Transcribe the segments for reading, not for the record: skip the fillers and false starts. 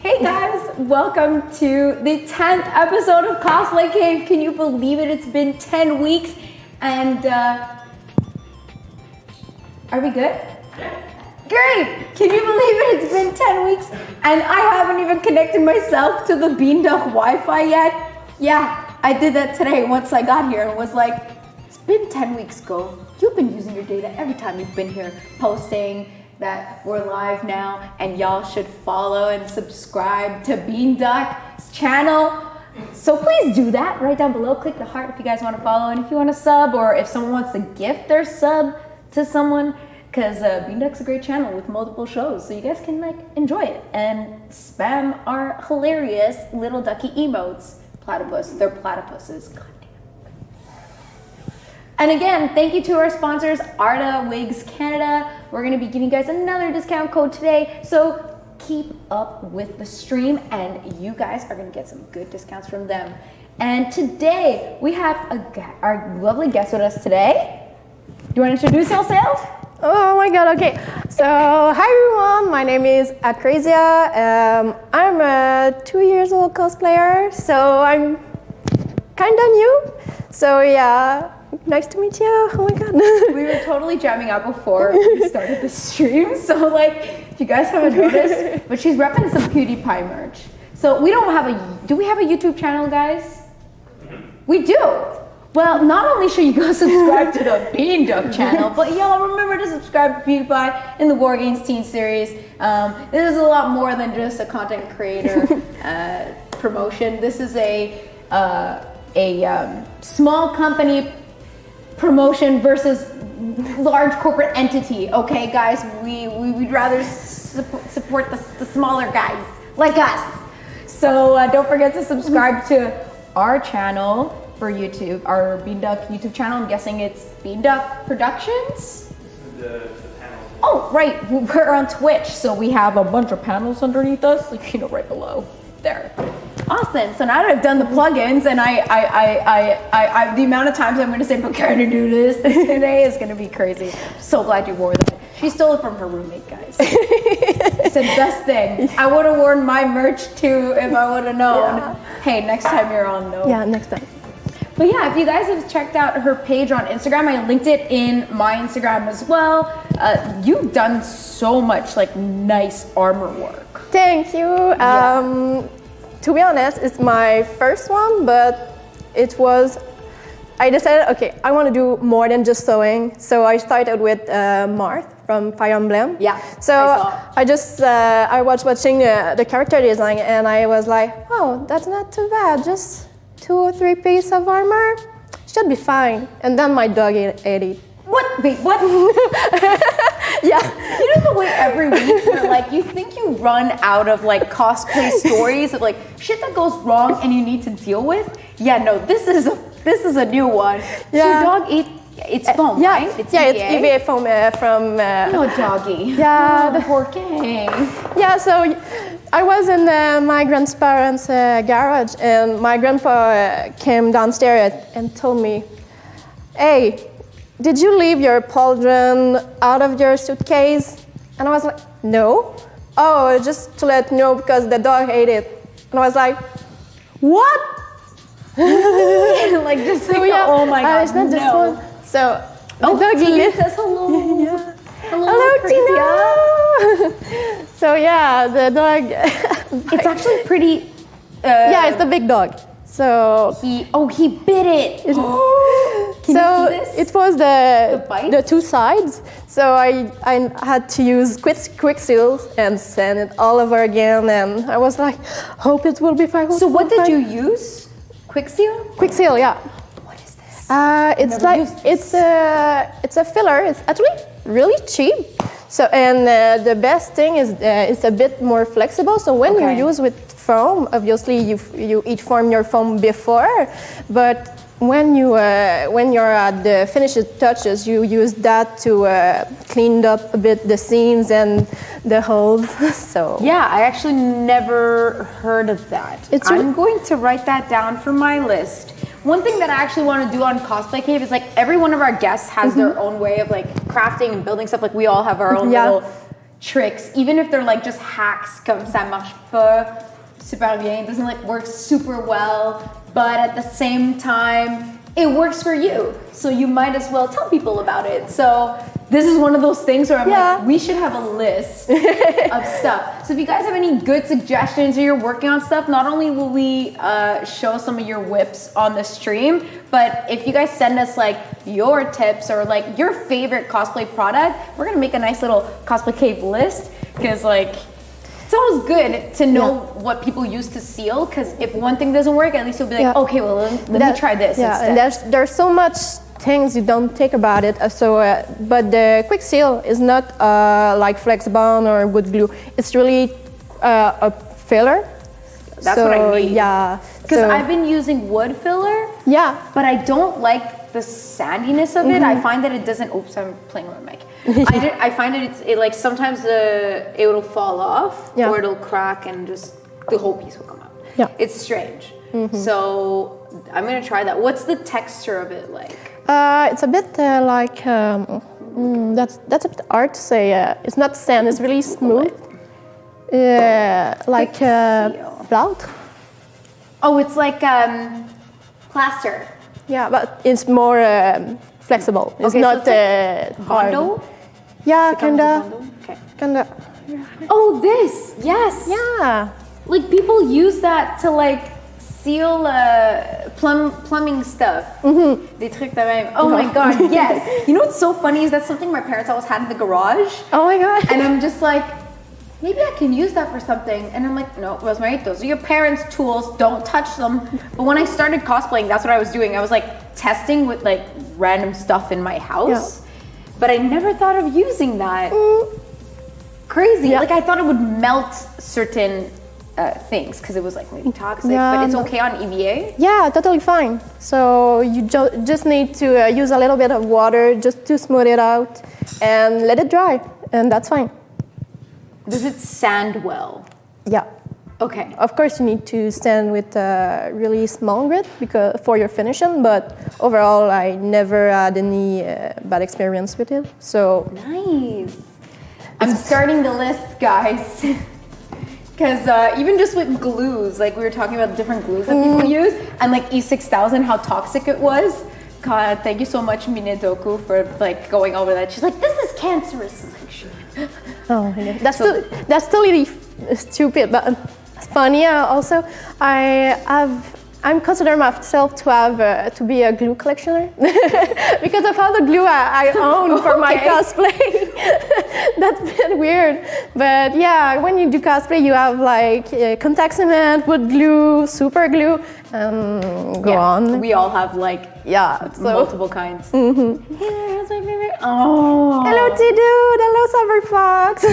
Hey guys, welcome to the 10th episode of Cosplay Cave. Can you believe it? It's been 10 weeks and are we good? Great! Can you believe it? It's been 10 weeks and I haven't even connected myself to the Beanduck Wi-Fi yet. Yeah, I did that today once I got here and was like, it's been 10 weeks ago. You've been using your data every time you've been here posting that we're live now and y'all should follow and subscribe to Beanduck's channel. So please do that right down below. Click the heart if you guys want to follow and if you want to sub or if someone wants to gift their sub to someone, because Beanduck's a great channel with multiple shows, so you guys can like enjoy it and spam our hilarious little ducky emotes. Platypus, they're platypuses. God damn. And again, thank you to our sponsors, Arda Wigs Canada. We're gonna be giving you guys another discount code today, so keep up with the stream and you guys are gonna get some good discounts from them. And today we have our lovely guest with us today. Do you want to introduce yourself? Oh my god, okay. So, hi everyone, my name is Akrazia. I'm a 2 years old cosplayer, so I'm kinda new. So yeah, nice to meet you. Oh my god. We were totally jamming out before we started the stream, so like, if you guys haven't noticed, but she's repping some PewDiePie merch. So we don't have do we have a YouTube channel, guys? We do. Well, not only should you go subscribe to the Beanduck channel, but y'all remember to subscribe to PewDiePie in the War Games Teen Series. This is a lot more than just a content creator promotion. This is a small company promotion versus large corporate entity. Okay, guys, we'd rather support the smaller guys like us. So don't forget to subscribe to our channel for YouTube, our Beanduck YouTube channel. I'm guessing it's Beanduck Productions. The panels. Oh, right. We're on Twitch, so we have a bunch of panels underneath us, like, you know, right below there. Awesome. So now that I've done the plugins, and I the amount of times I'm going to say, "But can you do this today?" is going to be crazy. So glad you wore that. She stole it from her roommate, guys. It's the best thing. I would have worn my merch too if I would have known. Yeah. Hey, next time you're on, though. Yeah, next time. But yeah, if you guys have checked out her page on Instagram, I linked it in my Instagram as well. You've done so much like nice armor work. Thank you. To be honest, it's my first one, but I decided, okay, I want to do more than just sewing. So I started with Marth from Fire Emblem. Yeah. So I was watching the character design and I was like, oh, that's not too bad. Just 2 or 3 pieces of armor should be fine. And then my dog ate it. What? Wait, what? Yeah. You know the way every week where like you think you run out of like cosplay stories of like shit that goes wrong and you need to deal with? Yeah, no, this is a new one. Yeah. So your dog ate it's foam, yeah. right? It's yeah, EVA. It's EVA foam from no doggy. Yeah, the poor king. Yeah, so I was in my grandparents' garage and my grandpa came downstairs and told me, "Hey, did you leave your pauldron out of your suitcase?" And I was like, "No." "Oh, just to let you know because the dog ate it." And I was like, "What?" Like just so, yeah. Oh my god, it's not just one. So the dog says hello. Yeah. Hello, Tina. So yeah, the dog. It's actually pretty. Yeah, it's the big dog. So he bit it. Can so you see this? It was the 2 sides. So I had to use quick seal and sand it all over again, and I was like, hope it will be fine. So what did you use? Quick seal? Quick seal, yeah. What is this? It's like it's a filler. It's actually really cheap. So and the best thing is it's a bit more flexible. So when you use with foam, obviously you each form your foam before, but when you're at the finished touches, you use that to clean up a bit the seams and the holes. So yeah, I actually never heard of that. I'm going to write that down for my list. One thing that I actually want to do on Cosplay Cave is like every one of our guests has their own way of like crafting and building stuff. Like we all have our own little tricks, even if they're like just hacks, comme ça marche pas super bien, it doesn't like work super well, but at the same time, it works for you. So you might as well tell people about it. So this is one of those things where I'm like, we should have a list of stuff. So if you guys have any good suggestions or you're working on stuff, not only will we show some of your whips on the stream, but if you guys send us like your tips or like your favorite cosplay product, we're gonna make a nice little cosplay cave list, because like, it's always good to know what people use to seal, because if one thing doesn't work, at least you'll be like, okay, well, let me try this instead. And there's so much things you don't think about it. But the quick seal is not like Flexbond or wood glue. It's really a filler. That's what I mean. Yeah. Because I've been using wood filler. Yeah. But I don't like the sandiness of it. I find that it doesn't. Oops, I'm playing with my mic. I find that it like sometimes it will fall off or it'll crack and just the whole piece will come out. Yeah. It's strange. So I'm gonna try that. What's the texture of it like? It's a bit like that's a bit hard to say. It's not sand. It's really smooth. Like plâtre. Oh, it's like plaster. Yeah, but it's more flexible. It's not hard. Bondo? Yeah, kinda. Okay. Kinda. Oh, this. Yes. Yeah. Like people use that to like seal plumbing stuff. Des trucs de même. Oh my god, yes. You know what's so funny is that's something my parents always had in the garage. Oh my god. And I'm just like, maybe I can use that for something. And I'm like, no, Rosemary, those are your parents' tools. Don't touch them. But when I started cosplaying, that's what I was doing. I was like testing with like random stuff in my house. But I never thought of using that. Crazy. Like I thought it would melt certain things because it was like maybe toxic, but it's okay on EVA? Yeah, totally fine. So you just need to use a little bit of water just to smooth it out and let it dry, and that's fine. Does it sand well? Yeah. Okay. Of course, you need to sand with a really small grit for your finishing, but overall, I never had any bad experience with it. So nice. I'm starting the list, guys. Because even just with glues, like we were talking about the different glues that people use, and like E6000, how toxic it was. God, thank you so much, Minedoku, for like going over that. She's like, this is cancerous. Like, shit. Oh, yeah. That's totally stupid, but funny. Also, I'm consider myself to be a glue collectioner because of all the glue I own for my cosplay. That's a bit weird, but yeah, when you do cosplay, you have like contact cement, wood glue, super glue, go on. We all have like multiple kinds. Yeah, that's my favorite. Oh, hello T-Dude, hello Cyberfox.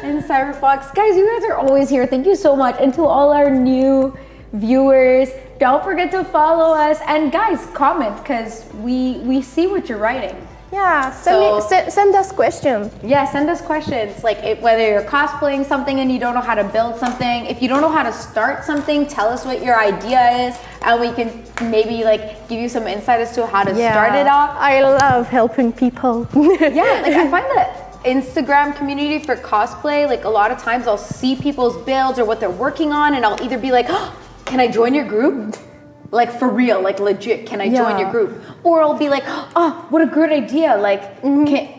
And Cyberfox, guys, you guys are always here. Thank you so much, and to all our new viewers, don't forget to follow us, and guys, comment, because we see what you're writing. Yeah, send us questions. Yeah, send us questions, like whether you're cosplaying something and you don't know how to build something. If you don't know how to start something, tell us what your idea is, and we can maybe like give you some insight as to how to start it off. I love helping people. Yeah, like I find that Instagram community for cosplay, like a lot of times I'll see people's builds or what they're working on, and I'll either be like, oh, can I join your group? Like for real, like legit, can I join your group? Or I'll be like, oh, what a great idea. Like,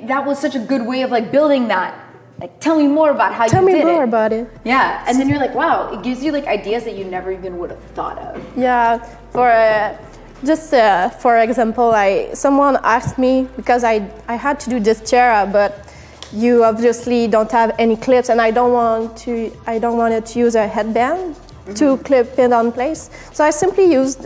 that was such a good way of like building that. Like, tell me more about how you did it. Tell me more about it. Yeah, and then you're like, wow, it gives you like ideas that you never even would have thought of. Yeah, for example, someone asked me, because I had to do this chair, but you obviously don't have any clips, and I don't want to use a headband to clip it on place. So I simply used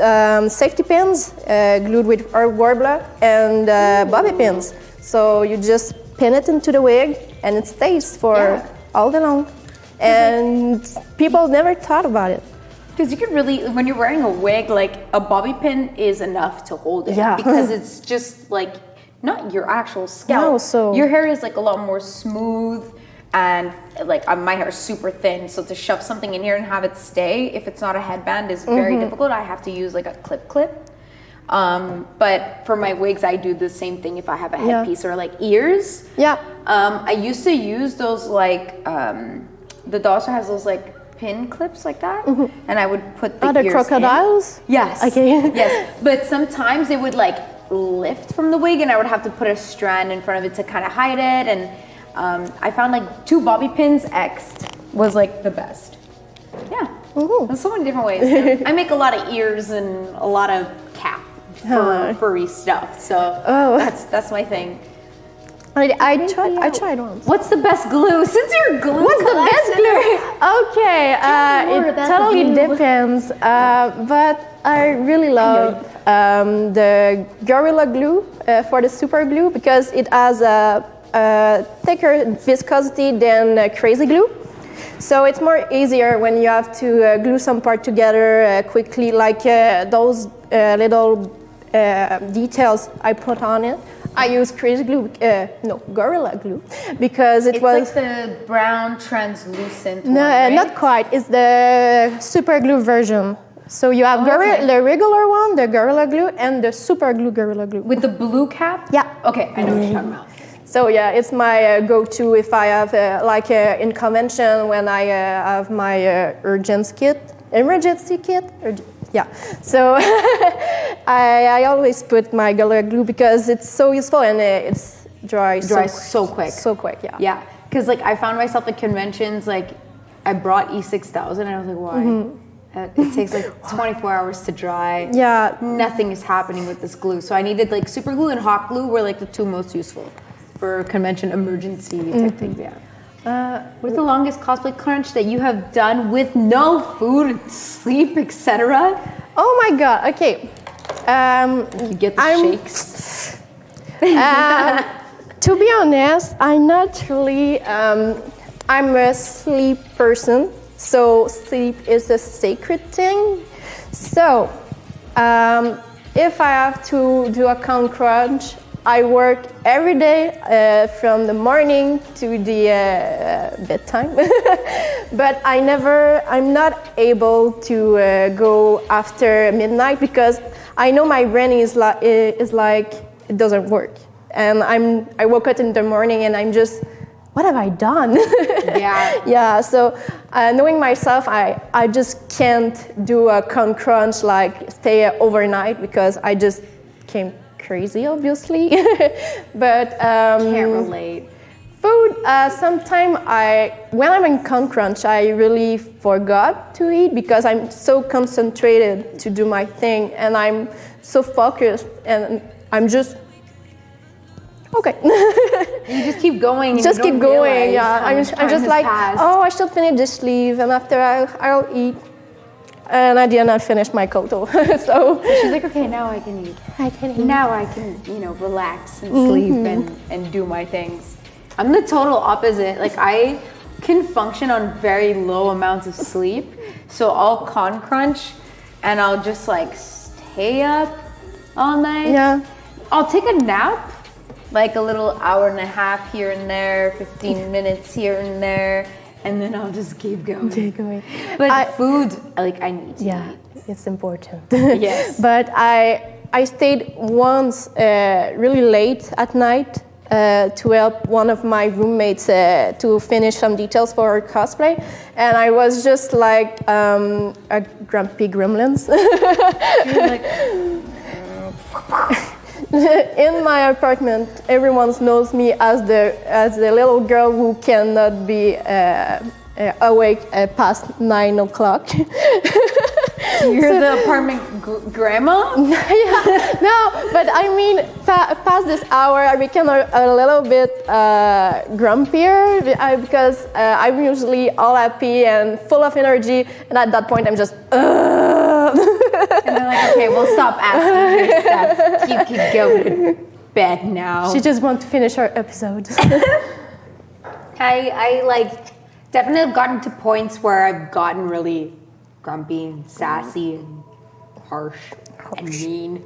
safety pins glued with our warbler and bobby pins. So you just pin it into the wig and it stays for all day long. And people never thought about it. Because you can really, when you're wearing a wig, like a bobby pin is enough to hold it. Yeah. Because it's just like, not your actual scalp. No, so your hair is like a lot more smooth. And like my hair is super thin, so to shove something in here and have it stay, if it's not a headband, is very difficult. I have to use like a clip. But for my wigs, I do the same thing if I have a headpiece or like ears. Yeah. I used to use those like, the Dollar Store has those like pin clips like that. And I would put the ears crocodiles? in. Yes. Okay. Yes. But sometimes it would like lift from the wig and I would have to put a strand in front of it to kind of hide it. And I found like 2 bobby pins X'd was like the best. Yeah. There's so many different ways. I make a lot of ears and a lot of cap furry stuff. So that's my thing. I tried once. What's the best glue? Since you're glue, what's the best glue? Okay, it totally depends. But I really love the Gorilla Glue for the super glue because it has a thicker viscosity than Crazy Glue. So it's more easier when you have to glue some part together quickly, like those little details I put on it. I use Crazy Glue, Gorilla Glue, because it's like the brown translucent one, No, right? not quite. It's the super glue version. So you have the regular one, the Gorilla Glue, and the super glue Gorilla Glue. With the blue cap? Yeah. Okay, I know what you're talking about. So yeah, it's my go-to if I have in convention when I have my emergency kit. Yeah, so I always put my Gorilla Glue because it's so useful and it's dries so quick. So quick, yeah. Yeah, because like I found myself at conventions, like I brought E6000 and I was like, why? It takes like 24 hours to dry. Yeah. Nothing is happening with this glue. So I needed like super glue and hot glue were like the 2 most useful for convention emergency type things, yeah. What's the longest cosplay crunch that you have done with no food, sleep, etc.? Oh my god, okay. You get the shakes. To be honest, I'm not really, I'm a sleep person, so sleep is a sacred thing. So, if I have to do a count crunch, I work every day from the morning to the bedtime, but I'm not able to go after midnight because I know my brain is like it doesn't work, and I woke up in the morning and I'm just, what have I done? Yeah. Yeah. So knowing myself, I just can't do a count crunch like stay overnight because I just came crazy, obviously. But can't relate. Food, sometimes when I'm in count crunch, I really forgot to eat because I'm so concentrated to do my thing and I'm so focused and I'm just okay. You just keep going. And just keep going. Yeah, I'm just like, passed. I should finish this sleeve, and after I'll eat. And I did not finish my koto. So she's like, okay, now I can eat. Now I can, relax and sleep and do my things. I'm the total opposite. Like I can function on very low amounts of sleep. So I'll con crunch and I'll just like stay up all night. Yeah. I'll take a nap, like a little hour and a half here and there, 15 minutes here and there. And then I'll just keep going. But food, like I need to eat. It's important. Yes. But I stayed once really late at night to help one of my roommates to finish some details for her cosplay. And I was just like a grumpy gremlins. You're like... In my apartment, everyone knows me as the little girl who cannot be awake past 9 o'clock. You're the apartment grandma? Yeah, no, but I mean, past this hour, I became a little bit grumpier because I'm usually all happy and full of energy, and at that point, I'm just. And they're like, okay, we'll stop asking your stuff. You can go to bed now. She just wants to finish her episode. I like definitely have gotten to points where I've gotten really grumpy and sassy and harsh. And mean.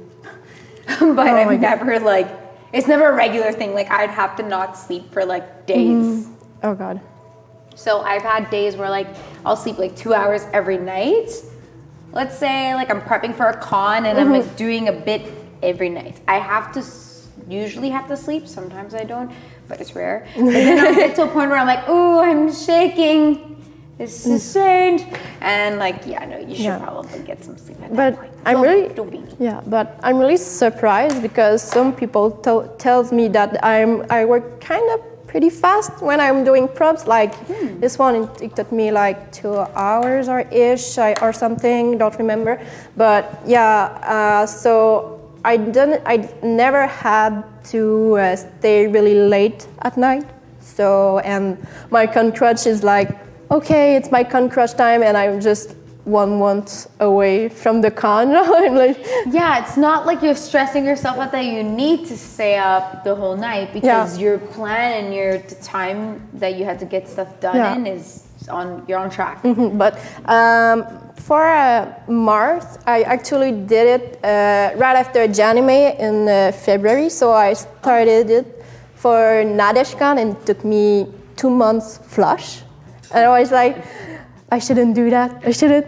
But I'm never like, it's never a regular thing. Like I'd have to not sleep for like days. Oh God. So I've had days where like I'll sleep like 2 hours every night. let's say like I'm prepping for a con and I'm like doing a bit every night. I have to usually have to sleep. Sometimes I don't, but it's rare. And then I'll get to a point where I'm like, ooh, I'm shaking. This is strange. And like, yeah, no, you should probably get some sleep at that point. But I'm really surprised because some people tells me that I work kind of pretty fast when I'm doing props. Like this one, it took me like 2 hours or something. Don't remember. But yeah, so I never had to stay really late at night. So and my con crutch is like, okay, it's my con crutch time, and I'm just 1 month away from the con. I'm like, yeah, it's not like you're stressing yourself out that you need to stay up the whole night because your plan and the time that you had to get stuff done in is you're on track. But for Marth, I actually did it right after Janime in February. So I started it for Nadeshkan, and it took me 2 months flush. And I was like, I shouldn't do that. I shouldn't.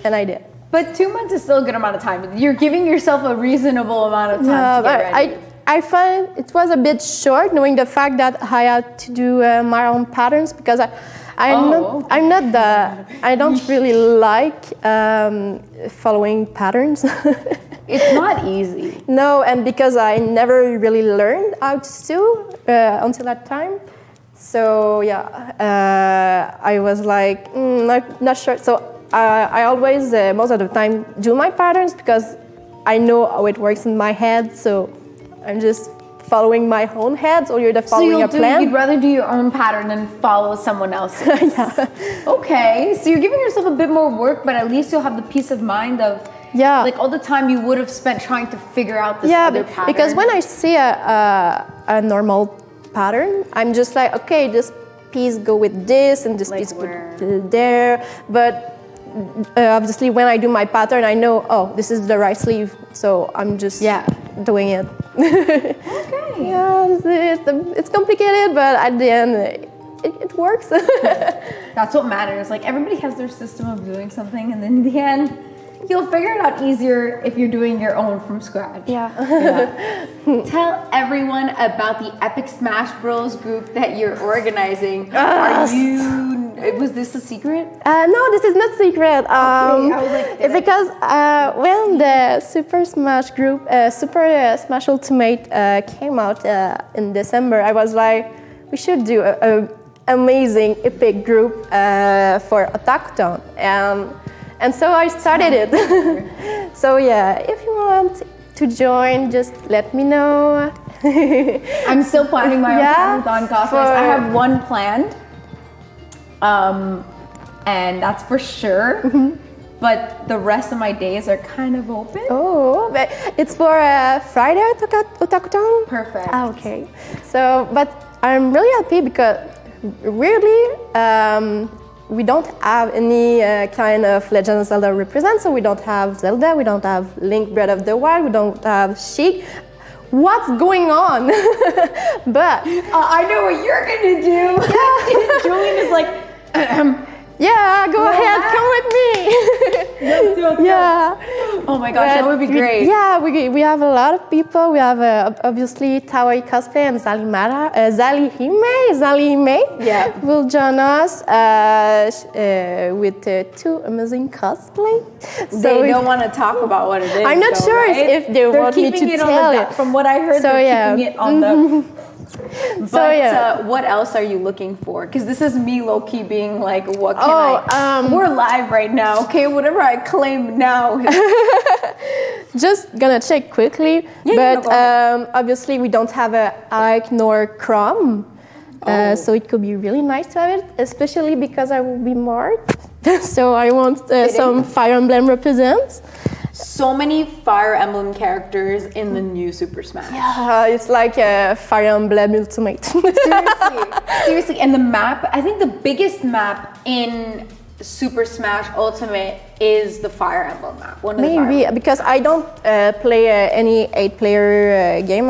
And I did. But 2 months is still a good amount of time. You're giving yourself a rereasonable amount of time to get ready. I find it was a bit short, knowing the fact that I had to do my own patterns because I don't really like following patterns. It's not easy. No, and because I never really learned how to sew until that time. So yeah, I was like, not sure. So I always, most of the time, do my patterns because I know how it works in my head. So I'm just following my own head, so you're following a plan. You'd rather do your own pattern than follow someone else's. Okay, so you're giving yourself a bit more work, but at least you'll have the peace of mind of like all the time you would have spent trying to figure out this other pattern. Because when I see a normal pattern, I'm just like, okay, this piece go with this and this piece go there. But obviously when I do my pattern, I know, oh, this is the right sleeve. So I'm just doing it. Okay. Yeah, it's complicated, but at the end, it works. That's what matters. Like everybody has their system of doing something, and then in the end, you'll figure it out easier if you're doing your own from scratch. Tell everyone about the Epic Smash Bros group that you're organizing. Was this a secret? No, this is not secret. I was like, because when the Super Smash group, Super Smash Ultimate came out in December, I was like, we should do a amazing epic group for Otakuton. And so I started it. So yeah, if you want to join, just let me know. I'm still planning my own Otakuton cosplays. I have one planned, and that's for sure. But the rest of my days are kind of open. Oh, but it's for Friday Otakuton? Perfect. Okay. So, but I'm really happy because really, we don't have any kind of Legend of Zelda represent, so we don't have Zelda, we don't have Link Breath of the Wild, we don't have Sheik. What's going on? But I know what you're gonna do. Yeah. Julian is like, yeah, go ahead, come with me. Let's do it. Yeah. Oh my gosh, that would be great. We have a lot of people. We have obviously Taoi Cosplay and Zali Hime will join us with 2 amazing cosplay. They don't want to talk about what it is. I'm not sure if they want me to tell it. From what I heard, they're keeping it on the... But what else are you looking for? Because this is me low-key being like, what can I... We're live right now, okay? Whatever I claim now. Just gonna check quickly. Obviously we don't have a Ike nor Chrome. So it could be really nice to have it, especially because I will be Marth. So I want some Fire Emblem represents. So many Fire Emblem characters in the new Super Smash. Yeah, it's like a Fire Emblem Ultimate. Seriously, and the map, I think the biggest map in Super Smash Ultimate is the Fire Emblem map. Maybe, because I don't play any 8-player game.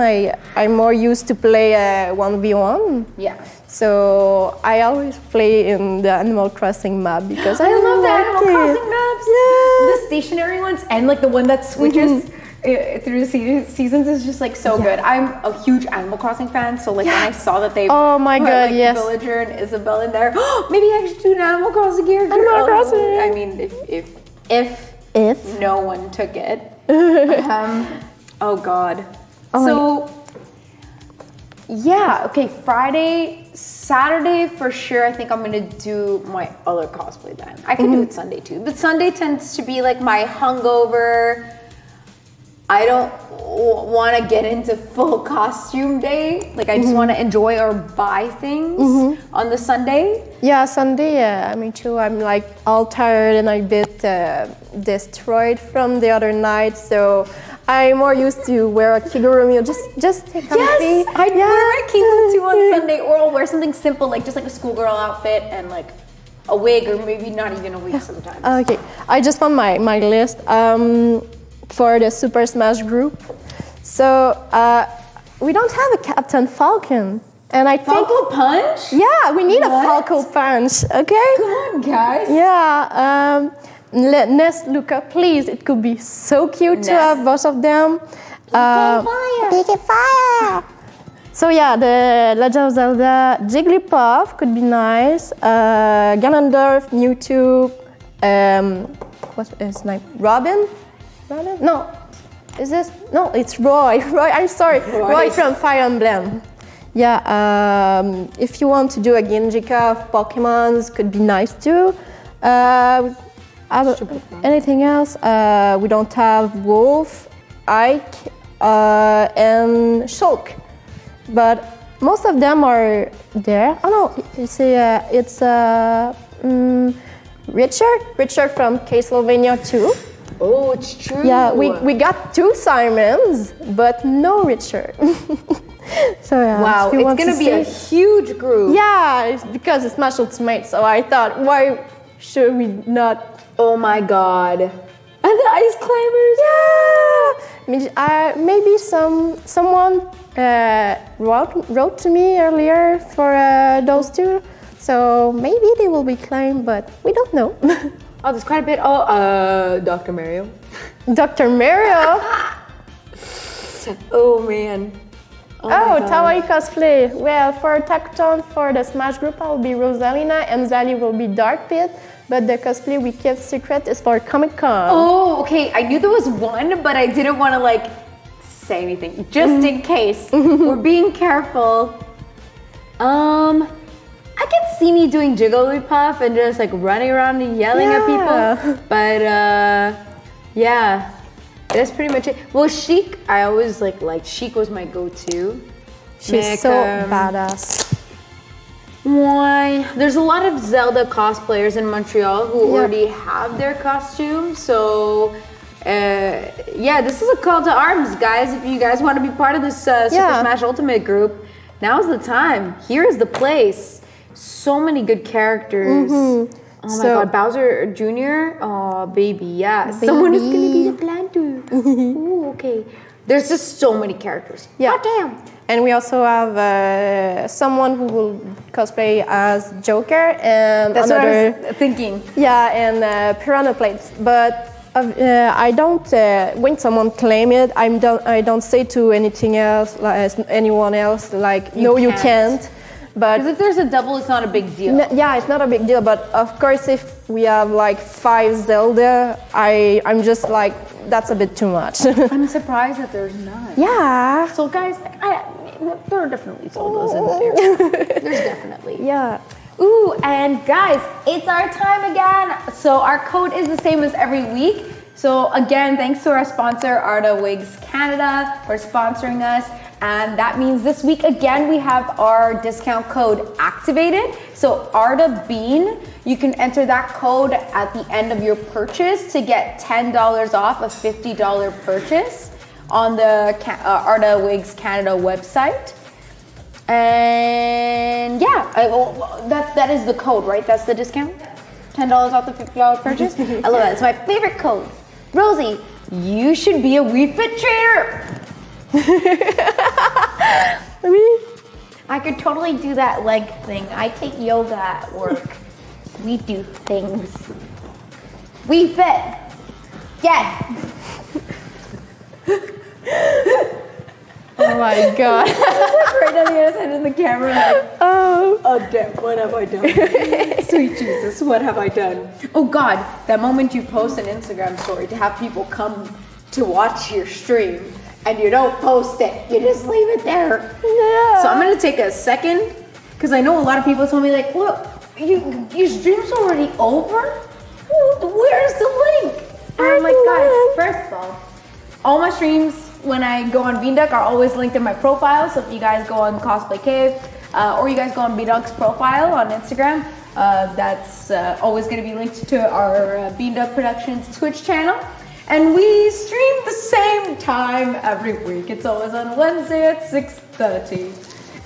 I'm more used to play 1v1. Yeah. So I always play in the Animal Crossing map because I love the like Animal it. Crossing maps. Yeah. The stationary ones and like the one that switches through the seasons is just like so good. I'm a huge Animal Crossing fan, so like when I saw that they Oh my put God, like yes. Villager and Isabel in there, maybe I should do an Animal Crossing character. Animal Crossing. I mean, if no one took it. Oh God. Yeah, okay, Friday, Saturday for sure. I think I'm gonna do my other cosplay then. I can do it Sunday too, but Sunday tends to be like my hungover. I don't want to get into full costume day. Like I just want to enjoy or buy things on the Sunday. Yeah, Sunday, me too. I'm like all tired and a bit destroyed from the other night, so I'm more used to wear a kigurumi or just take comfy. Yes, I wear my kigurumi too on Sunday, or I'll wear something simple like just like a schoolgirl outfit and like a wig, or maybe not even a wig sometimes. Okay, I just found my list for the Super Smash group. So we don't have a Captain Falcon. And I think Falco Punch? Yeah, we need a Falco Punch, okay? Come on, guys. Yeah, Ness, Luca, please. It could be so cute to have both of them. Fire! So yeah, the Legend of Zelda Jigglypuff could be nice. Ganondorf, Mewtwo, what's his name? Robin? No, is this? No, it's Roy. I'm sorry. Roy from Fire Emblem. Yeah, if you want to do a Genjika of Pokemons, could be nice too. Anything else? We don't have Wolf, Ike, and Shulk, but most of them are there. Oh no, it's Richard from Castlevania 2. Oh, it's true. Yeah, we got 2 Simons, but no Richard. So yeah, wow, it's gonna be a huge group. Yeah, it's because it's Smash Ultimate, so I thought, why should we not? Oh my God. And the ice climbers. Yeah. Maybe someone wrote to me earlier for those 2, so maybe they will be claimed, but we don't know. Oh, there's quite a bit. Oh, Dr. Mario. Dr. Mario. Oh man. Oh, Tawaii Cosplay. Well, for Takuton, for the Smash group, I'll be Rosalina and Zali will be Dark Pit. But the cosplay we kept secret is for Comic Con. Oh, okay. I knew there was one, but I didn't want to like say anything just in case. We're being careful. I can see me doing Jigglypuff and just like running around and yelling at people. But yeah. That's pretty much it. Well, Sheik, I always like Sheik was my go-to. She's so badass. Why? There's a lot of Zelda cosplayers in Montreal who already have their costumes. So, yeah, this is a call to arms, guys. If you guys want to be part of this Super Smash Ultimate group, now's the time. Here is the place. So many good characters. Oh my God, Bowser Jr. Oh, baby, yeah. Someone is gonna be the planter. Ooh, okay. There's just so many characters. Yeah. God damn. And we also have someone who will cosplay as Joker and that's what I was thinking. Yeah, and Piranha Plates. But I don't. When someone claim it, I don't say to anything else, like anyone else, like you can't. But because if there's a double, it's not a big deal. Yeah, it's not a big deal. But of course, if we have like 5 Zelda, I'm just like, that's a bit too much. I'm surprised that there's none. Yeah. So guys, there are definitely Zeldas in there. There's definitely. Yeah. Ooh, and guys, it's our time again. So our code is the same as every week. So again, thanks to our sponsor, Arda Wigs Canada, for sponsoring us. And that means this week, again, we have our discount code activated. So Arda Bean, you can enter that code at the end of your purchase to get $10 off a $50 purchase on the Arda Wigs Canada website. And yeah, that is the code, right? That's the discount? $10 off the $50 purchase? I love that. It's my favorite code. Rosie, you should be a Wii Fit trainer. I could totally do that leg thing. I take yoga at work. We do things. We fit. Yes. Oh my god. Right on the other side of the camera. Like, Oh, damn, what have I done? Sweet Jesus, what have I done? Oh God, that moment you post an Instagram story to have people come to watch your stream and you don't post it, you just leave it there. yeah. So I'm gonna take a second, because I know a lot of people told me like, look, your stream's already over? Where's the link? And I'm like, guys, first of all my streams when I go on Beanduck are always linked in my profile. So if you guys go on Cosplay Cave, or you guys go on Beanduck's profile on Instagram, that's always gonna be linked to our Beanduck Productions Twitch channel. And we stream the same time every week. It's always on Wednesday at 6:30.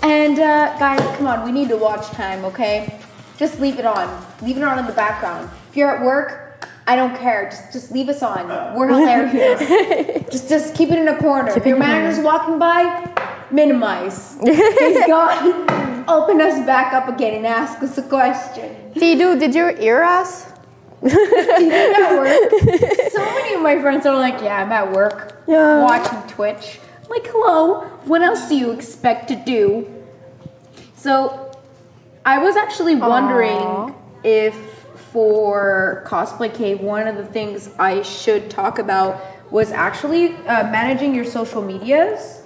And guys, come on, we need to watch time, okay? Just leave it on. Leave it on in the background. If you're at work, I don't care. Just leave us on. We're hilarious. just keep it in a corner. If your manager's walking by, minimize. Please God, open us back up again and ask us a question. Tidu, did you hear us? At work. So many of my friends are like, yeah, I'm at work watching Twitch. I'm like, hello, what else do you expect to do? So I was actually wondering if for Cosplay Cave, one of the things I should talk about was actually managing your social medias.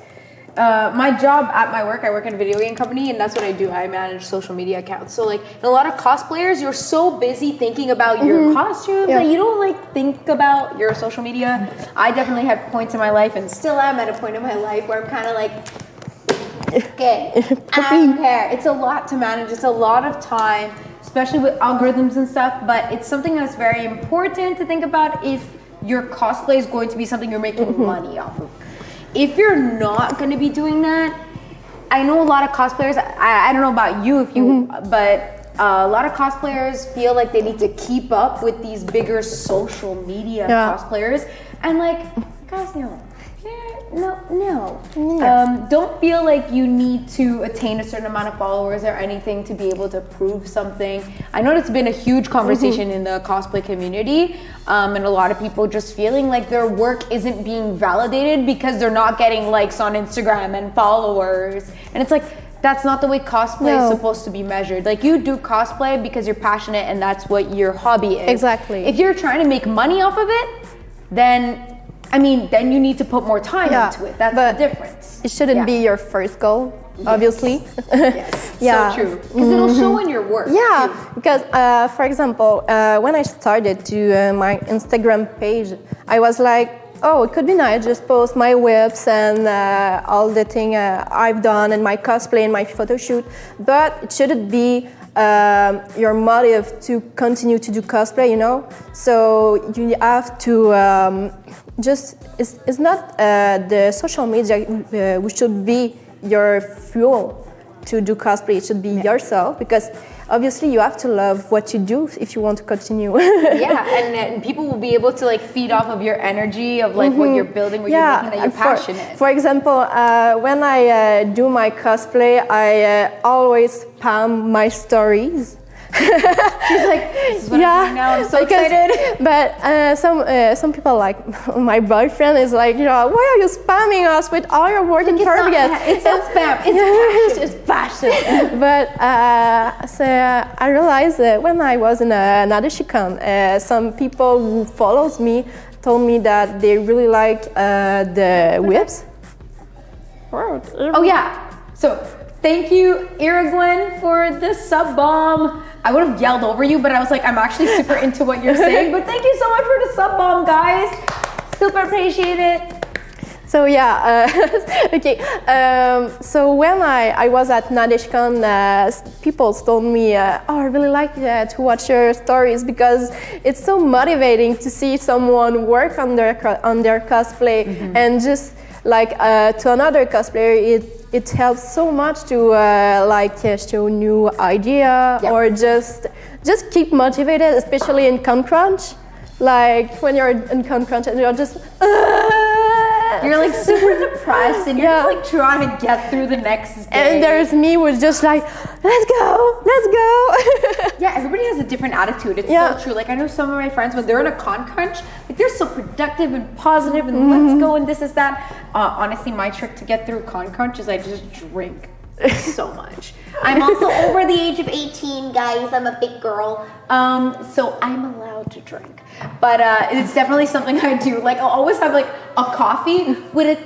My job at my work, I work in a video game company, and that's what I do. I manage social media accounts. So like a lot of cosplayers, you're so busy thinking about your costumes that you don't like think about your social media. I definitely had points in my life and still am at a point in my life where I'm kind of like, okay, I don't care. It's a lot to manage. It's a lot of time, especially with algorithms and stuff, but it's something that's very important to think about if your cosplay is going to be something you're making money off of. If you're not going to be doing that, I know a lot of cosplayers, I don't know about you, if you, but a lot of cosplayers feel like they need to keep up with these bigger social media cosplayers, and like, guys, no. Don't feel like you need to attain a certain amount of followers or anything to be able to prove something. I know it's been a huge conversation in the cosplay community, and a lot of people just feeling like their work isn't being validated because they're not getting likes on Instagram and followers. And it's like, that's not the way cosplay is supposed to be measured. Like, you do cosplay because you're passionate and that's what your hobby is. Exactly. If you're trying to make money off of it, then you need to put more time into it. That's the difference. It shouldn't be your first goal, obviously. Yes, so true. Because it'll show in your work. Yeah, too. because for example, when I started to my Instagram page, I was like, oh, it could be nice, just post my whips and all the thing I've done and my cosplay and my photo shoot, but it shouldn't be your motive to continue to do cosplay, you know? So you have to it's not the social media which should be your fuel to do cosplay. It should be yourself, because obviously you have to love what you do if you want to continue. and people will be able to like feed off of your energy of like what you're building, what you're making, that you're passionate. For example, when I do my cosplay, I always spam my stories. She's like, this is what I'm doing now, I'm so excited. But some people, like my boyfriend, is like, you know, why are you spamming us with all your work in Caribbean? It's not spam, it's passion. But so I realized that when I was in Nadeshikon, some people who follows me told me that they really liked the whips. Oh yeah, so thank you, Iragwen, for the sub bomb. I would have yelled over you, but I was like, I'm actually super into what you're saying. But thank you so much for the sub bomb, guys. Super appreciate it. So yeah, okay. So when I was at Nadeshikon, people told me, oh, I really like to watch your stories because it's so motivating to see someone work on their cosplay, and just like to another cosplayer, it helps so much to show new idea or just keep motivated, especially in Con Crunch. Like when you're in Con Crunch and you're just You're like super depressed and you're like trying to get through the next day. And there's me was just like, let's go. Yeah, everybody has a different attitude. It's so true. Like I know some of my friends when they're in a con crunch, like they're so productive and positive and let's go and this is that. Honestly, my trick to get through con crunch is I just drink so much. I'm also over the age of 18, guys. I'm a big girl. So I'm allowed to drink. But it's definitely something I do. Like I'll always have like a coffee with a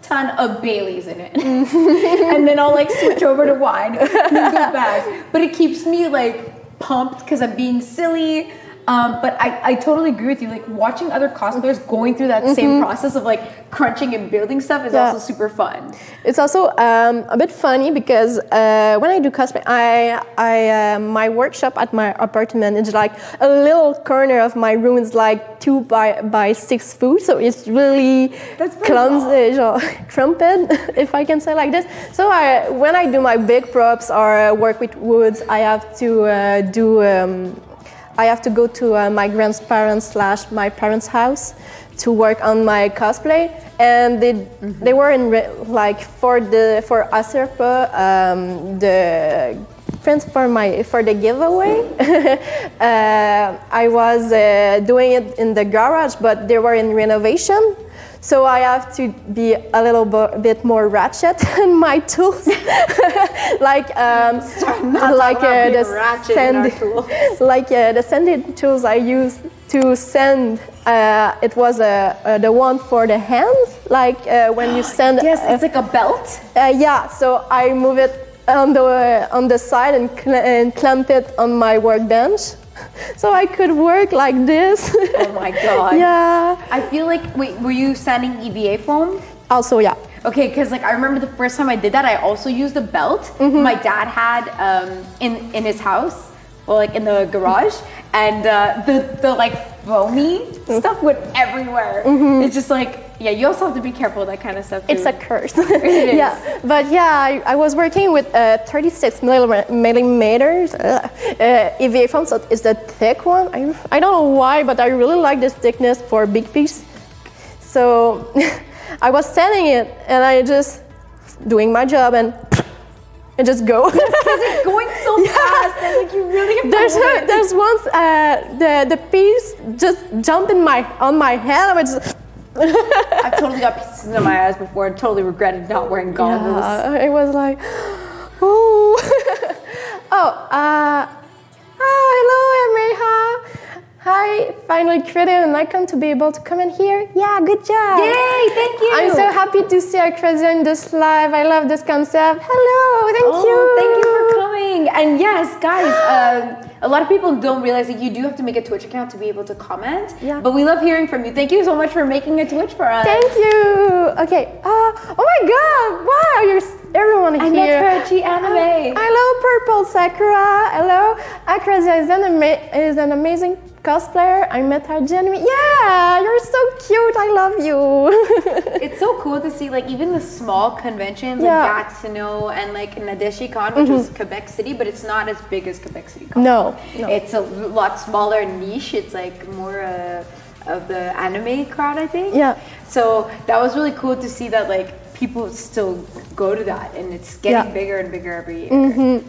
ton of Baileys in it. And then I'll like switch over to wine and then go back. But it keeps me like pumped because I'm being silly. But I totally agree with you. Like watching other cosplayers going through that same process of like crunching and building stuff is also super fun. It's also a bit funny because when I do cosplay, I my workshop at my apartment is like a little corner of my room is like 2 by 6 feet, so it's really clumsy, crumped, if I can say like this. So when I do my big props or work with woods, I have to I have to go to my grandparents / my parents' house to work on my cosplay, and they were in like for Aserpa, the friends for the giveaway. I was doing it in the garage, but they were in renovation. So I have to be a little bit more ratchet in my tools, like the sanding tools I used to sand. It was the one for the hands, like when you sand. Yes, it's like a belt. Yeah, so I move it on the side and clamp it on my workbench. So I could work like this. Oh my god. Yeah. I feel like, wait, were you sanding EVA foam? Also, yeah. Okay, because like I remember the first time I did that, I also used a belt my dad had in his house, well, like in the garage, and the like foamy stuff went everywhere. It's just like, yeah, you also have to be careful with that kind of stuff too. It's a curse. It is. Yeah, but yeah, I was working with 36 millimeters EVA foam, so it's the thick one. I don't know why, but I really like this thickness for big piece. So I was sanding it, and I just doing my job and just go. Because it's going so fast, and like you really have to There's once the piece just jumped on my head. I was just I've totally got pieces in my eyes before and totally regretted not wearing goggles. Yeah, it was like, oh. Hello, Emreha. Hi, finally created an icon to be able to comment here. Yeah, good job. Yay, thank you. I'm so happy to see Akrazia in this live. I love this concept. Hello, thank you. Thank you for coming. And yes, guys, a lot of people don't realize that you do have to make a Twitch account to be able to comment. Yeah. But we love hearing from you. Thank you so much for making a Twitch for us. Thank you. Okay. Oh my God. Wow, everyone I here. met her at G-Anime. Hello, Purple Sakura. Hello. Akrazia is an amazing cosplayer. I met her genuinely. Yeah, you're so cute. I love you. It's so cool to see like even the small conventions like Gatineau and like Nadeshikon, which was Quebec City, but it's not as big as Quebec City Con. No. It's a lot smaller niche. It's like more of the anime crowd, I think. Yeah. So that was really cool to see that like people still go to that, and it's getting bigger and bigger every year.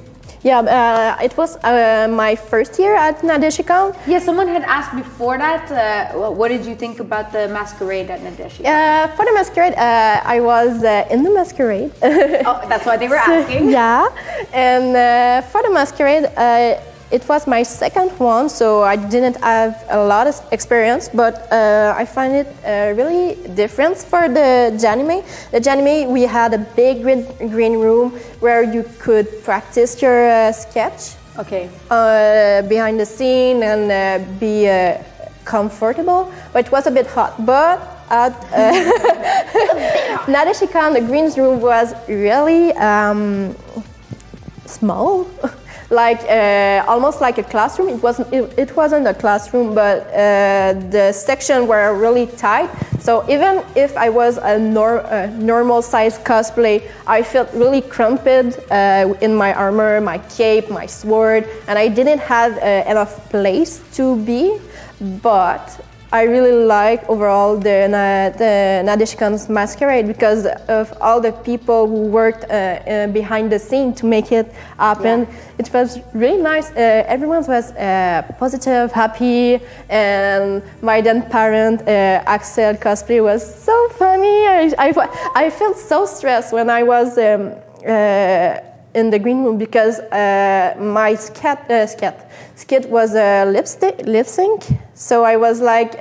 Yeah, it was my first year at Nadeshikon. Yeah, someone had asked before that, what did you think about the masquerade at Nadeshikon? For the masquerade, I was in the masquerade. Oh, that's why they were asking. Yeah, and for the masquerade, it was my second one, so I didn't have a lot of experience, but I find it really different for the Janime. The Janime, we had a big green room where you could practice your sketch. Okay. Behind the scene and be comfortable, but it was a bit hot. But at Nadeshikon, the green room was really small. Like almost like a classroom. It wasn't a classroom, but the sections were really tight. So even if I was a normal size cosplay, I felt really cramped in my armor, my cape, my sword, and I didn't have enough place to be. But I really like overall the Nadeshkan's masquerade because of all the people who worked behind the scene to make it happen. Yeah. It was really nice. Everyone was positive, happy, and my then parent, Akrazia Cosplay, was so funny. I felt so stressed when I was in the green room because my skit was a lip sync. So I was like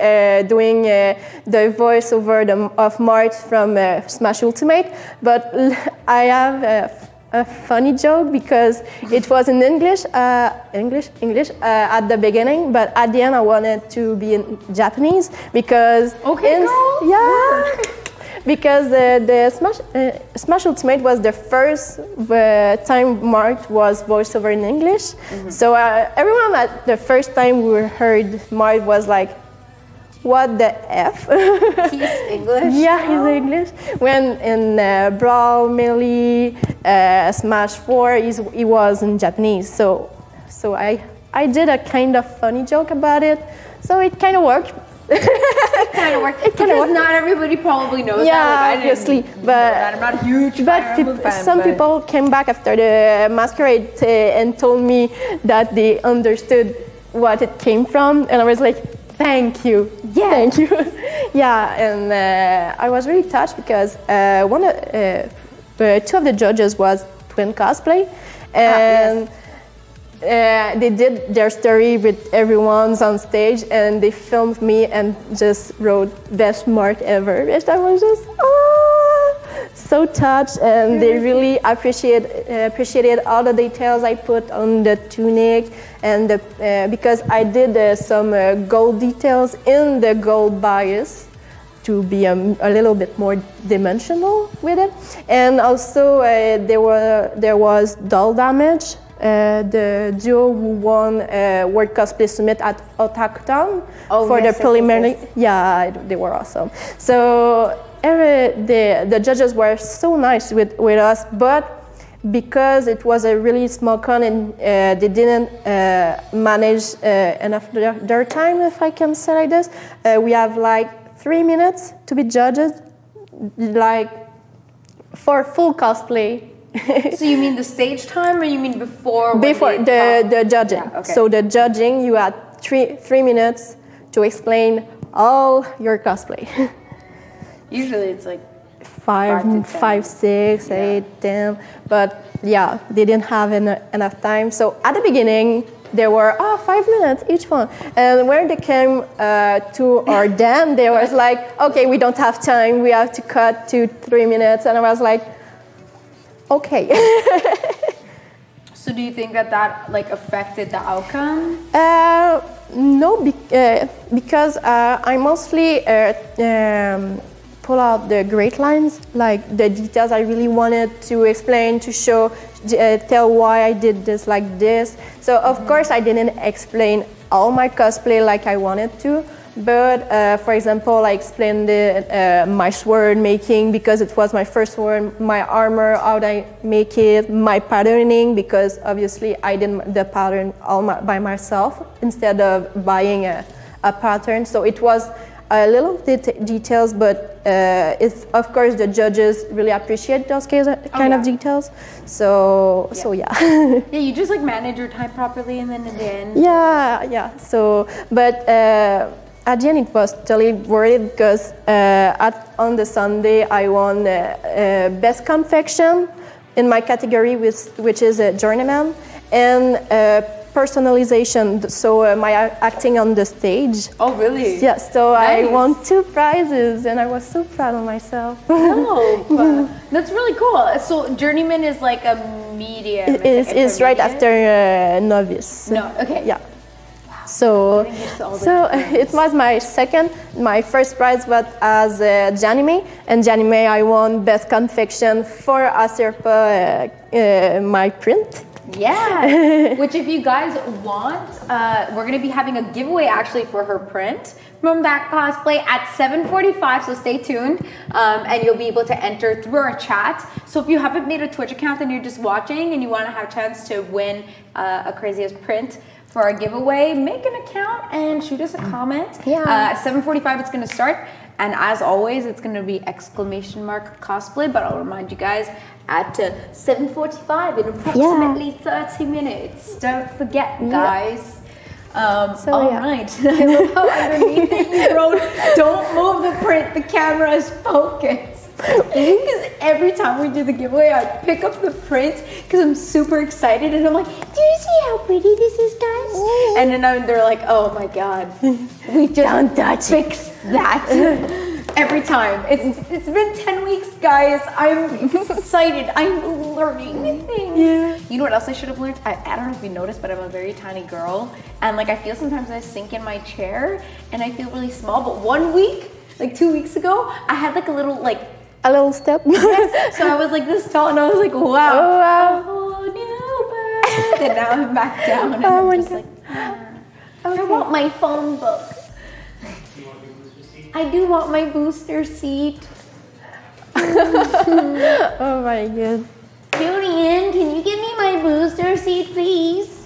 doing the voiceover of Marth from Smash Ultimate, but I have a funny joke because it was in English at the beginning, but at the end I wanted to be in Japanese because because the Smash Ultimate was the first time Marth was voiceover in English. Mm-hmm. So everyone at the first time we heard Marth was like, what the F? He's English? Yeah, he's English. When in Brawl, Melee, Smash 4, he was in Japanese. So I did a kind of funny joke about it. So it kind of worked. It kind of worked. Because not everybody probably knows that. Yeah, obviously. But I'm not a huge fan. Some people came back after the masquerade and told me that they understood what it came from. And I was like, thank you. Yeah. Thank you. Yeah, and I was really touched because two of the judges was twin cosplay. And they did their story with everyone's on stage, and they filmed me and just wrote best Marth ever. And I was just so touched, and they really appreciated all the details I put on the tunic, and because I did some gold details in the gold bias to be a little bit more dimensional with it, and also there was dull damage. The duo who won World Cosplay Summit at Otakutown for the preliminary. Yeah, they were awesome. So the judges were so nice with us, but because it was a really small con and they didn't manage enough their time, if I can say like this, we have like 3 minutes to be judges, like for full cosplay. So you mean the stage time, or you mean before? Before the judging. Yeah, okay. So the judging, you had 3 minutes to explain all your cosplay. Usually it's like 5, 6, 8, 10. But yeah, they didn't have enough time. So at the beginning, there were 5 minutes each one. And when they came to our den, they was like, okay, we don't have time. We have to cut to 3 minutes. And I was like, okay. So do you think that like affected the outcome? No, because I mostly pull out the great lines, like the details I really wanted to explain, to show, tell why I did this like this. So of course I didn't explain all my cosplay like I wanted to. But for example, I explained my sword making because it was my first sword, my armor, how I make it, my patterning, because obviously I did the pattern all by myself instead of buying a pattern. So it was a little details, but of course the judges really appreciate those kind of details. So yeah. Yeah, you just like manage your time properly, and then in the end. Yeah. So, but. At the end, it was totally worth it because on the Sunday, I won Best Confection in my category, which is a journeyman, and personalization, so my acting on the stage. Oh, really? Yes, so nice. I won 2 prizes, and I was so proud of myself. Oh, that's really cool. So journeyman is like a medium. It's right after novice. No, okay. Yeah. So it was my first prize was as Janime, and Janime I won Best Confection for Aserpa, my print. Yeah, which if you guys want, we're going to be having a giveaway actually for her print from that cosplay at 7:45, so stay tuned, and you'll be able to enter through our chat. So if you haven't made a Twitch account and you're just watching and you want to have a chance to win Akrazia's print for our giveaway, make an account and shoot us a comment. Yeah. At 7:45 it's going to start. And as always, it's going to be !cosplay. But I'll remind you guys at 7:45 in approximately 30 minutes. Don't forget, guys. Right. I love how underneath it you wrote, don't move the print, the camera is focused. Because every time we do the giveaway, I pick up the print because I'm super excited and I'm like, do you see how pretty this is, guys? And then they're like, oh my God, we just fixed that. Every time. It's been 10 weeks, guys. I'm excited. I'm learning things. Yeah. You know what else I should have learned? I don't know if you noticed, but I'm a very tiny girl. And like I feel sometimes I sink in my chair and I feel really small. But 1 week, like 2 weeks ago, I had like a little step. Yes. So I was like this tall and I was like, wow. Oh, wow. Oh, new bird. And now I'm back down and I'm just like, I want my phone book. I do want my booster seat. Oh my God. Julian, can you give me my booster seat, please?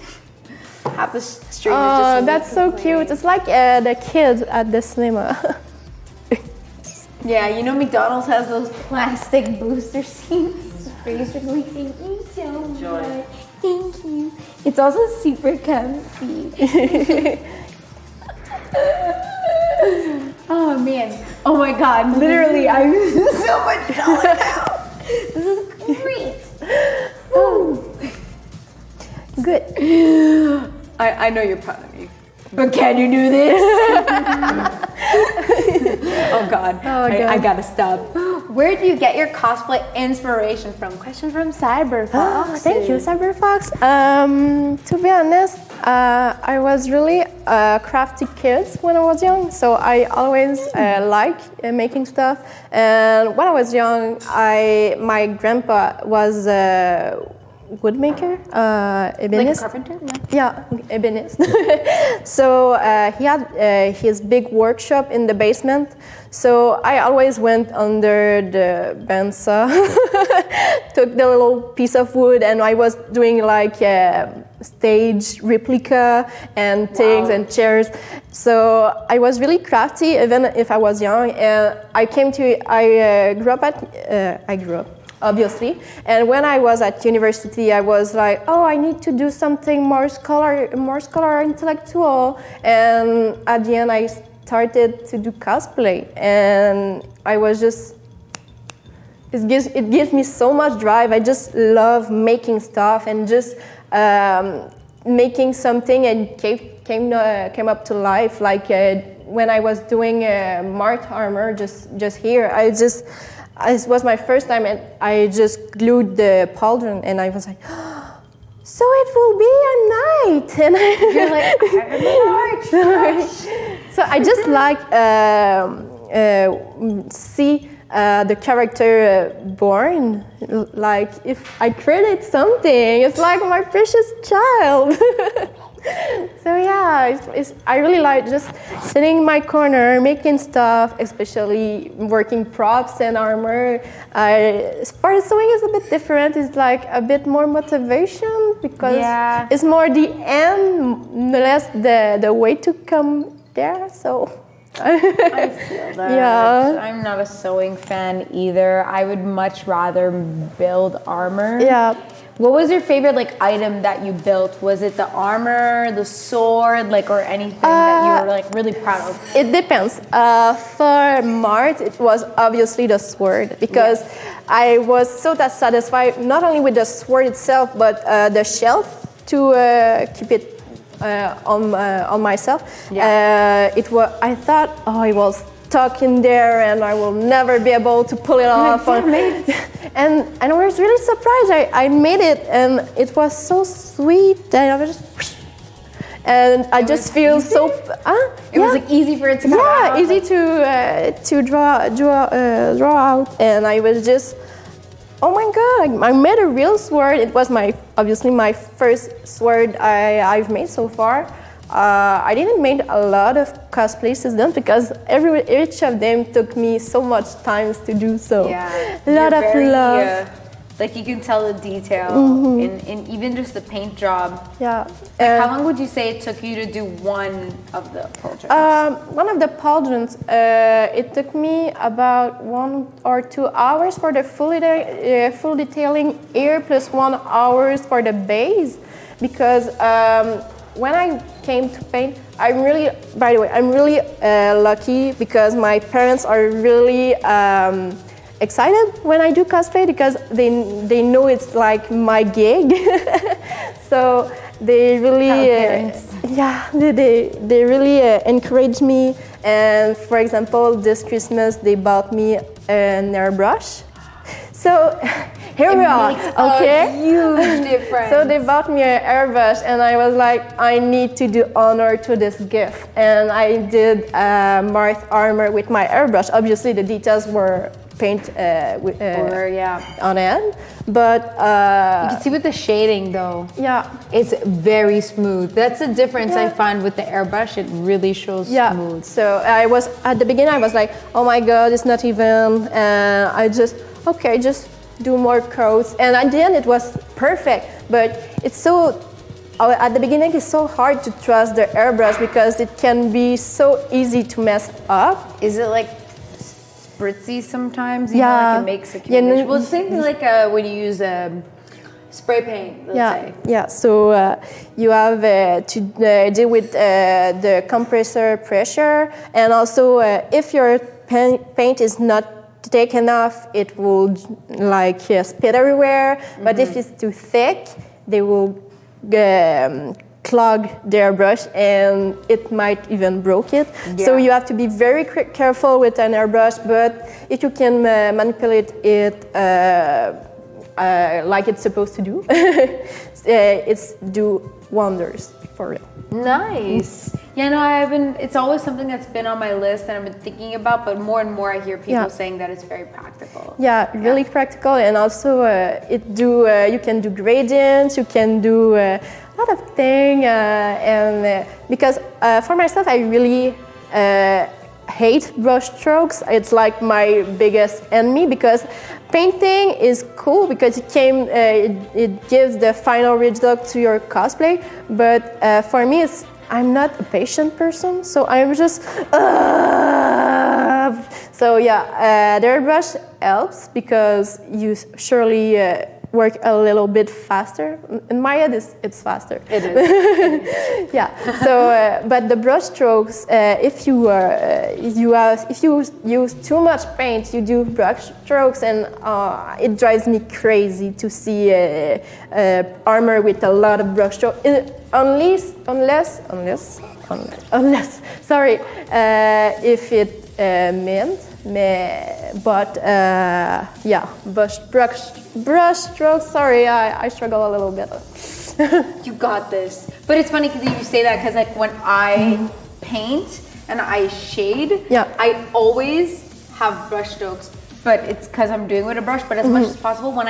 Have the strangers Oh, that's so cute. It's like the kids at the cinema. Yeah, you know McDonald's has those plastic booster seats. Basically, thank you so much. Thank you. It's also super comfy. Oh man. Oh my God. Literally, I'm so much taller now. This is great. Oh. Good. I know you're proud of me. But can you do this? Oh God. I gotta stop. Where do you get your cosplay inspiration from? Question from Cyberfox. Thank you, Cyberfox. To be honest, I was really a crafty kid when I was young, so I always liked making stuff. And when I was young, my grandpa was woodmaker, ebonist. Like a carpenter? Yeah, ebonist. So he had his big workshop in the basement. So I always went under the bensa, took the little piece of wood, and I was doing like stage replica and things and chairs. So I was really crafty, even if I was young. And I grew up. Obviously, and when I was at university, I was like, oh, I need to do something more scholar intellectual, and at the end I started to do cosplay, and I was just, it gives me so much drive. I just love making stuff and just making something and came up to life, like when I was doing Marth armor just here. It was my first time, and I just glued the pauldron, and I was like, so it will be a knight, and you're like, I'm an so I just like see the character born. Like if I created something, it's like my precious child. So yeah, I really like just sitting in my corner, making stuff, especially working props and armor. As far as sewing is a bit different. It's like a bit more motivation because it's more the end, less the way to come there. So I feel that. Yeah. I'm not a sewing fan either. I would much rather build armor. Yeah. What was your favorite item that you built? Was it the armor, the sword, or anything that you were really proud of? It depends. For Marth, it was obviously the sword because I was so satisfied not only with the sword itself but the shelf to keep it on myself. Yeah. I thought, it was stuck in there and I will never be able to pull it off. And I was really surprised. I made it and it was so sweet that I was just, and I just feel easy? So. It was easy for it to come out. Yeah, easy to draw out, and I was just, oh my God! I made a real sword. It was obviously my first sword I've made so far. I didn't make a lot of cosplays then because each of them took me so much time to do so. Yeah, a lot of love. Like you can tell the detail in even just the paint job. Yeah. Like how long would you say it took you to do one of the pauldrons? One of the pauldrons, it took me about 1 or 2 hours for the full detailing ear plus 1 hour for the base, because when I came to paint, I'm really lucky because my parents are really excited when I do cosplay because they know it's like my gig. So they really they really encourage me. And for example, this Christmas they bought me an airbrush. So here we are. Okay, huge difference. So they bought me an airbrush, and I was like, I need to do honor to this gift, and I did Marth armor with my airbrush. Obviously, the details were paint on end, but you can see with the shading though. Yeah, it's very smooth. That's the difference I find with the airbrush. It really shows smooth. So I was at the beginning. I was like, oh my god, it's not even. I just do more coats, and at the end it was perfect. But it's so. At the beginning, it's so hard to trust the airbrush because it can be so easy to mess up. Is it like spritzy sometimes? You know, like it makes accumulation. Well, the same thing like when you use spray paint, let's say. Yeah, so you have to deal with the compressor pressure, and also if your paint is not thick enough, it will like spit everywhere. But if it's too thick, they will clog their brush and it might even broke it. So you have to be very careful with an airbrush, but if you can manipulate it like it's supposed to do, it's do wonders for real. Nice. Yeah, no, I haven't. It's always something that's been on my list that I've been thinking about, but more and more I hear people saying that it's very practical. Yeah, really practical, and also you can do gradients, you can do a lot of things, and because for myself, I really hate brush strokes. It's like my biggest enemy because painting is cool because it gives the final result to your cosplay, but for me I'm not a patient person, so I'm just so yeah, the airbrush helps because you surely work a little bit faster. In my head, it's faster. It is. Yeah. So, but the brush strokes, if you use too much paint, you do brush strokes, and it drives me crazy to see armor with a lot of brush strokes. Unless, sorry, if it meant. But yeah, brush strokes. Sorry, I struggle a little bit. You got this. But it's funny because you say that because like when I paint and I shade, I always have brush strokes. But it's because I'm doing with a brush. But as much as possible, when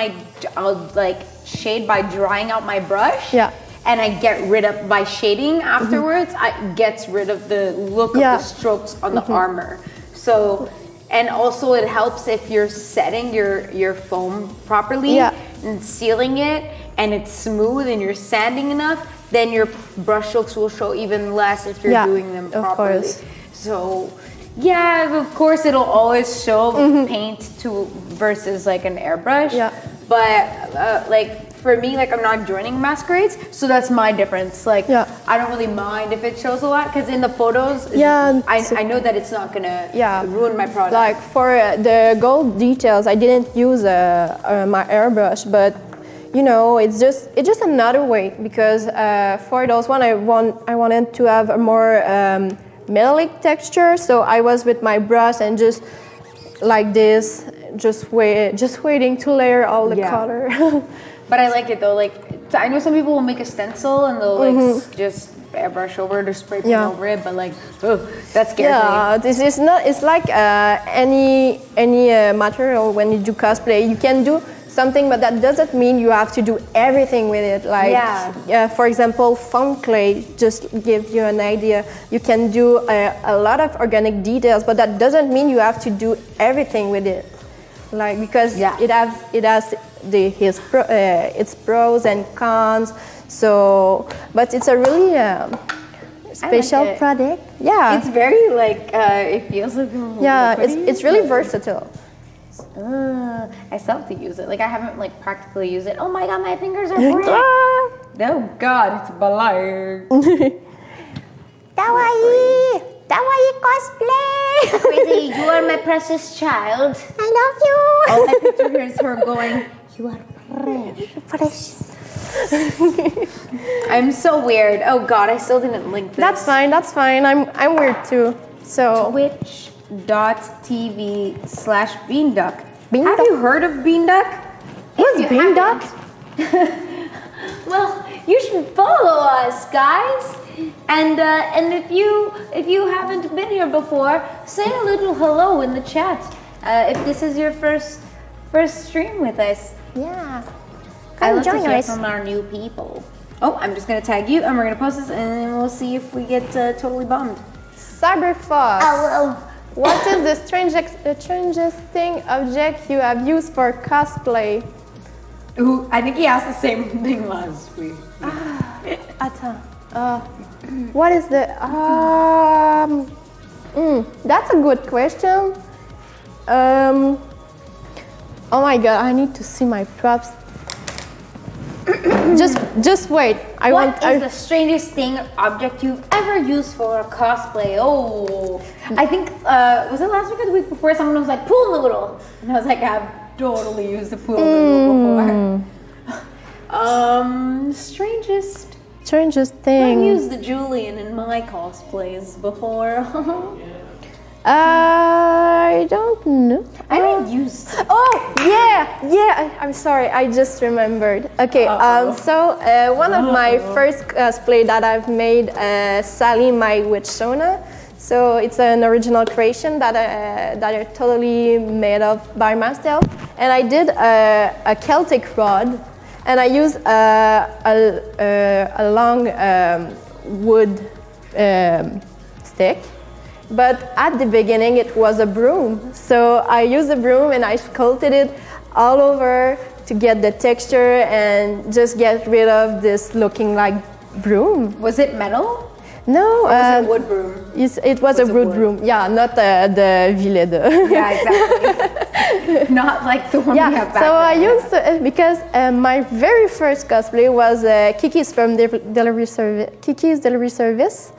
I'll like shade by drying out my brush. Yeah. And I get rid of, by shading afterwards, it gets rid of the look of the strokes on the armor. So, and also it helps if you're setting your foam properly and sealing it, and it's smooth and you're sanding enough, then your brush strokes will show even less if you're doing them properly. Course. So, yeah, of course it'll always show paint versus like an airbrush. Yeah. But like for me, like I'm not joining masquerades, so that's my difference. Like I don't really mind if it shows a lot because in the photos, I know that it's not gonna ruin my product. Like for the gold details, I didn't use my airbrush, but you know, it's just another way because for those one I wanted to have a more metallic texture, so I was with my brush and just like this, just waiting to layer all the color. But I like it though. Like I know some people will make a stencil and they'll like just airbrush over it or spray paint over it, but like that scares me. Yeah, this is not. It's like any material when you do cosplay. You can do something, but that doesn't mean you have to do everything with it. Like for example, foam clay. Just give you an idea. You can do a lot of organic details, but that doesn't mean you have to do everything with it. Like because it has its pros and cons. So, but it's a really special it. product. Yeah, It's very like it feels like it's really versatile. I still have to use it. Like I haven't like practically used it. Oh my god, my fingers are red. Oh god, it's black. Kawaii! Kawaii cosplay! Crazy, you are my precious child. I love you! All I picture here is her going, you are Precious. I'm so weird. Oh god, I still didn't link this. That's fine. That's fine. I'm weird too. So Twitch.tv/Beanduck. Beanduck? Have you heard of Beanduck? who's Beanduck? Well, you should follow us, guys. And if you haven't been here before, say a little hello in the chat. If this is your first stream with us. Yeah. I love to join hear us. from our new people. Oh, I'm just gonna tag you, and we're gonna post this, and then we'll see if we get totally bummed. Cyberfox. Oh, What is the strangest thing object you have used for cosplay? Ooh, I think he asked the same thing last week. Attends. What is the that's a good question. Oh my god, I need to see my props. just wait. What is the strangest thing object you've ever used for a cosplay? Oh, I think was it last week or the week before? Someone was like pool noodle, and I was like, I've totally used a pool noodle before. Strangest thing. I've used the Julian in my cosplays before. I don't know. I didn't use. Oh yeah. I'm sorry. I just remembered. Okay. So one of my first cosplay that I've made, Sally, my witch Shona. So it's an original creation that I totally made up by myself, and I did a Celtic Rod, and I used a long wood stick. But at the beginning, it was a broom. So I used a broom and I sculpted it all over to get the texture and just get rid of this looking like broom. Was it metal? No. Or was it wood broom? It was a wood broom. Yeah, not the Villet de. Yeah, exactly. Not like the one we have back so there. I used because my very first cosplay was Kiki's from Delivery Service. Kiki's Delivery Service.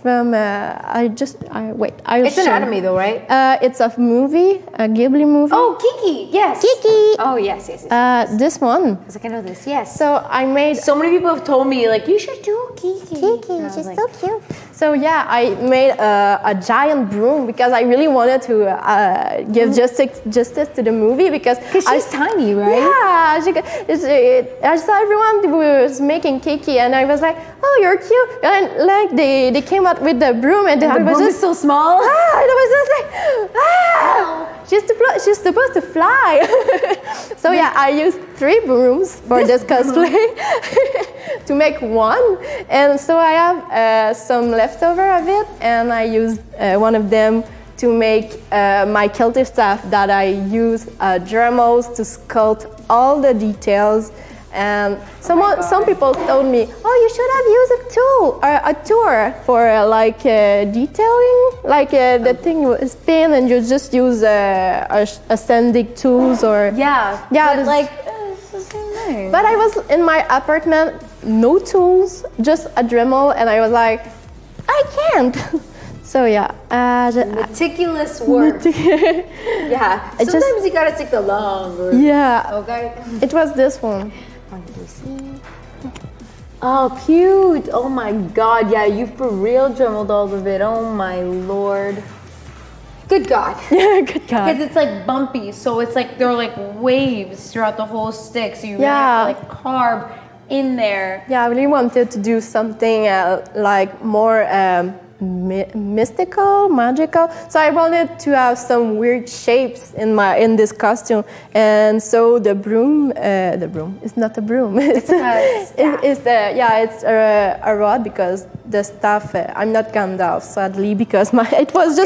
From It's an anime though, right? It's a movie, a Ghibli movie. Oh, Kiki, yes. Kiki. Oh, yes. This one. I was like, I know this, yes. So I made. So many people have told me like you should do Kiki. Kiki, she's so cute. So yeah, I made a giant broom because I really wanted to give justice to the movie because she's tiny, right? Yeah, I saw everyone was making Kiki and I was like, oh, you're cute, and like they came out with the broom and I was broom just is so small. and I was just like, she's supposed to fly. So yeah, I used 3 brooms for this cosplay to make one, and so I have some leftover of it, and I used one of them to make my Celtic staff that I use Dremels to sculpt all the details. And some people told me, oh, you should have used a tour for detailing, the thing you spin and you just use ascending tools or Yeah, but it's the same thing. But I was in my apartment, no tools, just a Dremel, and I was like, I can't. So yeah, meticulous work. Yeah, sometimes you gotta take the long route. Yeah. Okay. It was this one. Oh, cute! Oh my God! Yeah, you for real dremeled all of it. Oh my Lord! Good God! Yeah, good God. Because it's like bumpy, so it's like there are like waves throughout the whole stick. So you really have to like carve in there. Yeah, I really wanted to do something more mystical, magical. So I wanted to have some weird shapes in this costume, and so the broom is not a broom. It's a rod because the staff. I'm not Gandalf, sadly, because it was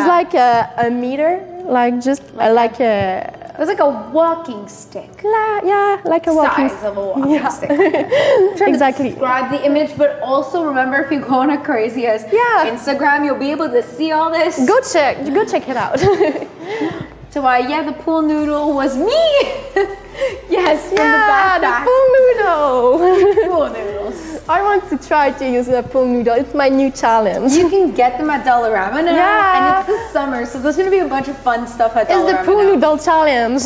like a meter, like It was like a walking stick. Yeah, like a walking Size of a walking stick. I'm trying Exactly. to describe the image, but also remember if you go on Akrazia's Instagram, you'll be able to see all this. Go check it out. So the pool noodle was me. Yes, from the backpack. The pool noodle. Pool noodles. I want to try to use a pool noodle. It's my new challenge. You can get them at Dollarama now, Yeah. and it's the summer, so there's gonna be a bunch of fun stuff at It's Dollarama the pool now. noodle challenge.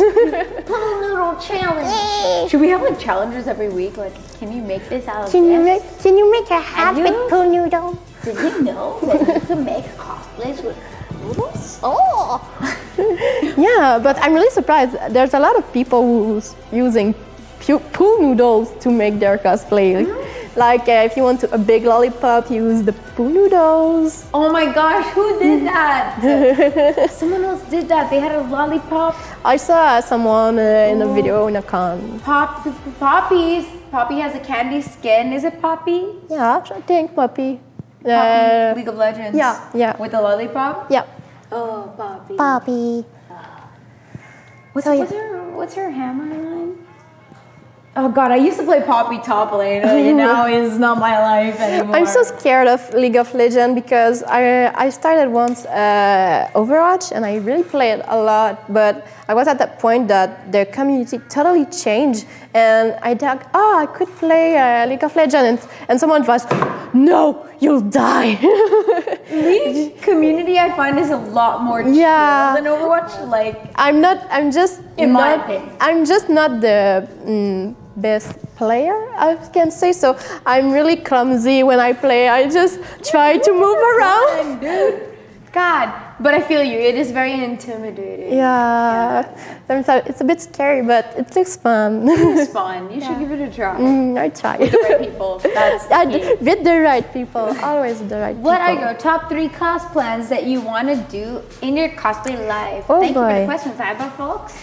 Pool noodle challenge. Should we have like challenges every week? Like, can you make this out of Can you this? make a hat you? with pool noodle? Did you know that you can make cosplays with noodles? Oh. Yeah, but I'm really surprised. There's a lot of people who's using pool noodles to make their cosplay. Like if you want a big lollipop, use the pool noodles. Oh my gosh, who did that? Someone else did that. They had a lollipop. I saw someone in a video in a con. Poppies. Poppy has a candy skin. Is it Poppy? Yeah, I think Poppy. Poppy, League of Legends. Yeah. With the lollipop? Yeah. Oh, Poppy. Bobby. What's her hammer line? Oh God, I used to play Poppy top lane. Now is not my life anymore. I'm so scared of League of Legends because I started once Overwatch and I really played a lot, but I was at that point that the community totally changed and I thought, I could play League of Legends and someone was, no, you'll die. League community I find is a lot more chill than Overwatch. Like I'm just not the best player, I can say. So I'm really clumsy when I play. I just try to move around. Dude. God, but I feel you. It is very intimidating. Yeah. Sometimes it's a bit scary, but it looks fun. It's fun. You should give it a try. I try. With the right people. That's the key. With the right people. Always with the right people. What are your top 3 cosplays that you want to do in your cosplay life? Oh, Thank you for boy. the questions, Iba, folks.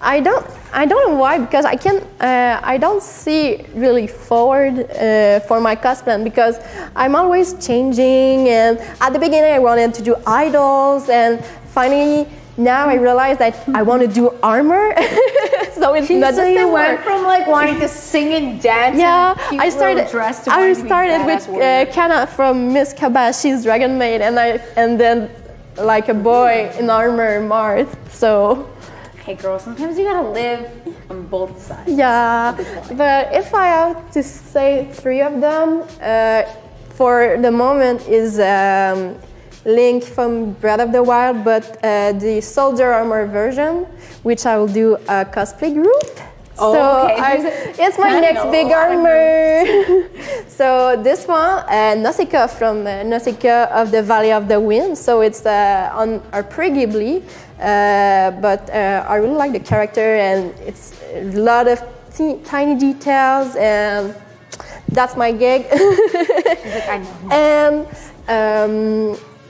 I don't know why, because I don't see really forward for my cosplay because I'm always changing, and at the beginning I wanted to do idols, and finally now I realize that I want to do armor. So it's not the So same you went word. from like wanting to sing and dance Yeah, and I started with Kana from Miss Kabashi's Dragon Maid, and then like a boy in armor, Marth. So Hey girl, sometimes you gotta live on both sides. yeah, but if I have to say 3 of them, for the moment is Link from Breath of the Wild, but the soldier armor version, which I will do a cosplay group. Oh, so okay. It's my next big armor. So this one, Nausicaa from Nausicaa of the Valley of the Wind. So it's on our pre-Ghibli, but I really like the character, and it's a lot of tiny details, and that's my gig. She's like, I know.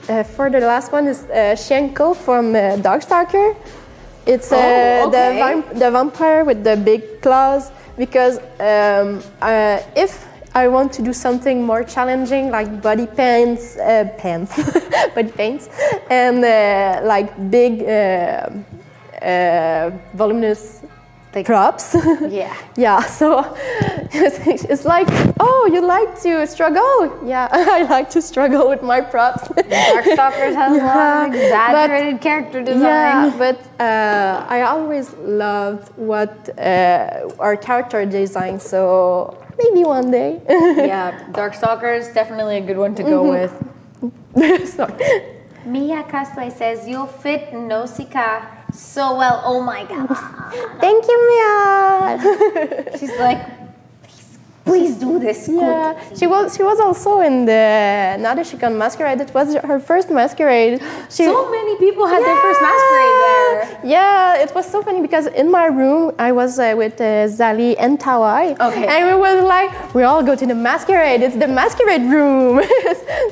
And for the last one is Shenko from Darkstalker. It's the vampire with the big claws, because if I want to do something more challenging like body paints, body paints, and like big voluminous props. Yeah. Yeah, so it's like, oh, you like to struggle? Yeah, I like to struggle with my props. Darkstalkers has a lot of exaggerated character design. Yeah, but I always loved what our character design, so maybe one day. Yeah, Darkstalker is definitely a good one to go with. Sorry. Mia Cosplay says, you'll fit Nausicaa so well. Oh my god. Thank you, Mia. She's like, please do this. Yeah, she was also in the Nadeshikon Masquerade. It was her first masquerade. So many people had their first masquerade there. Yeah, it was so funny because in my room I was with Zali and Tawai. Okay. And we were like, we all go to the masquerade. It's the masquerade room.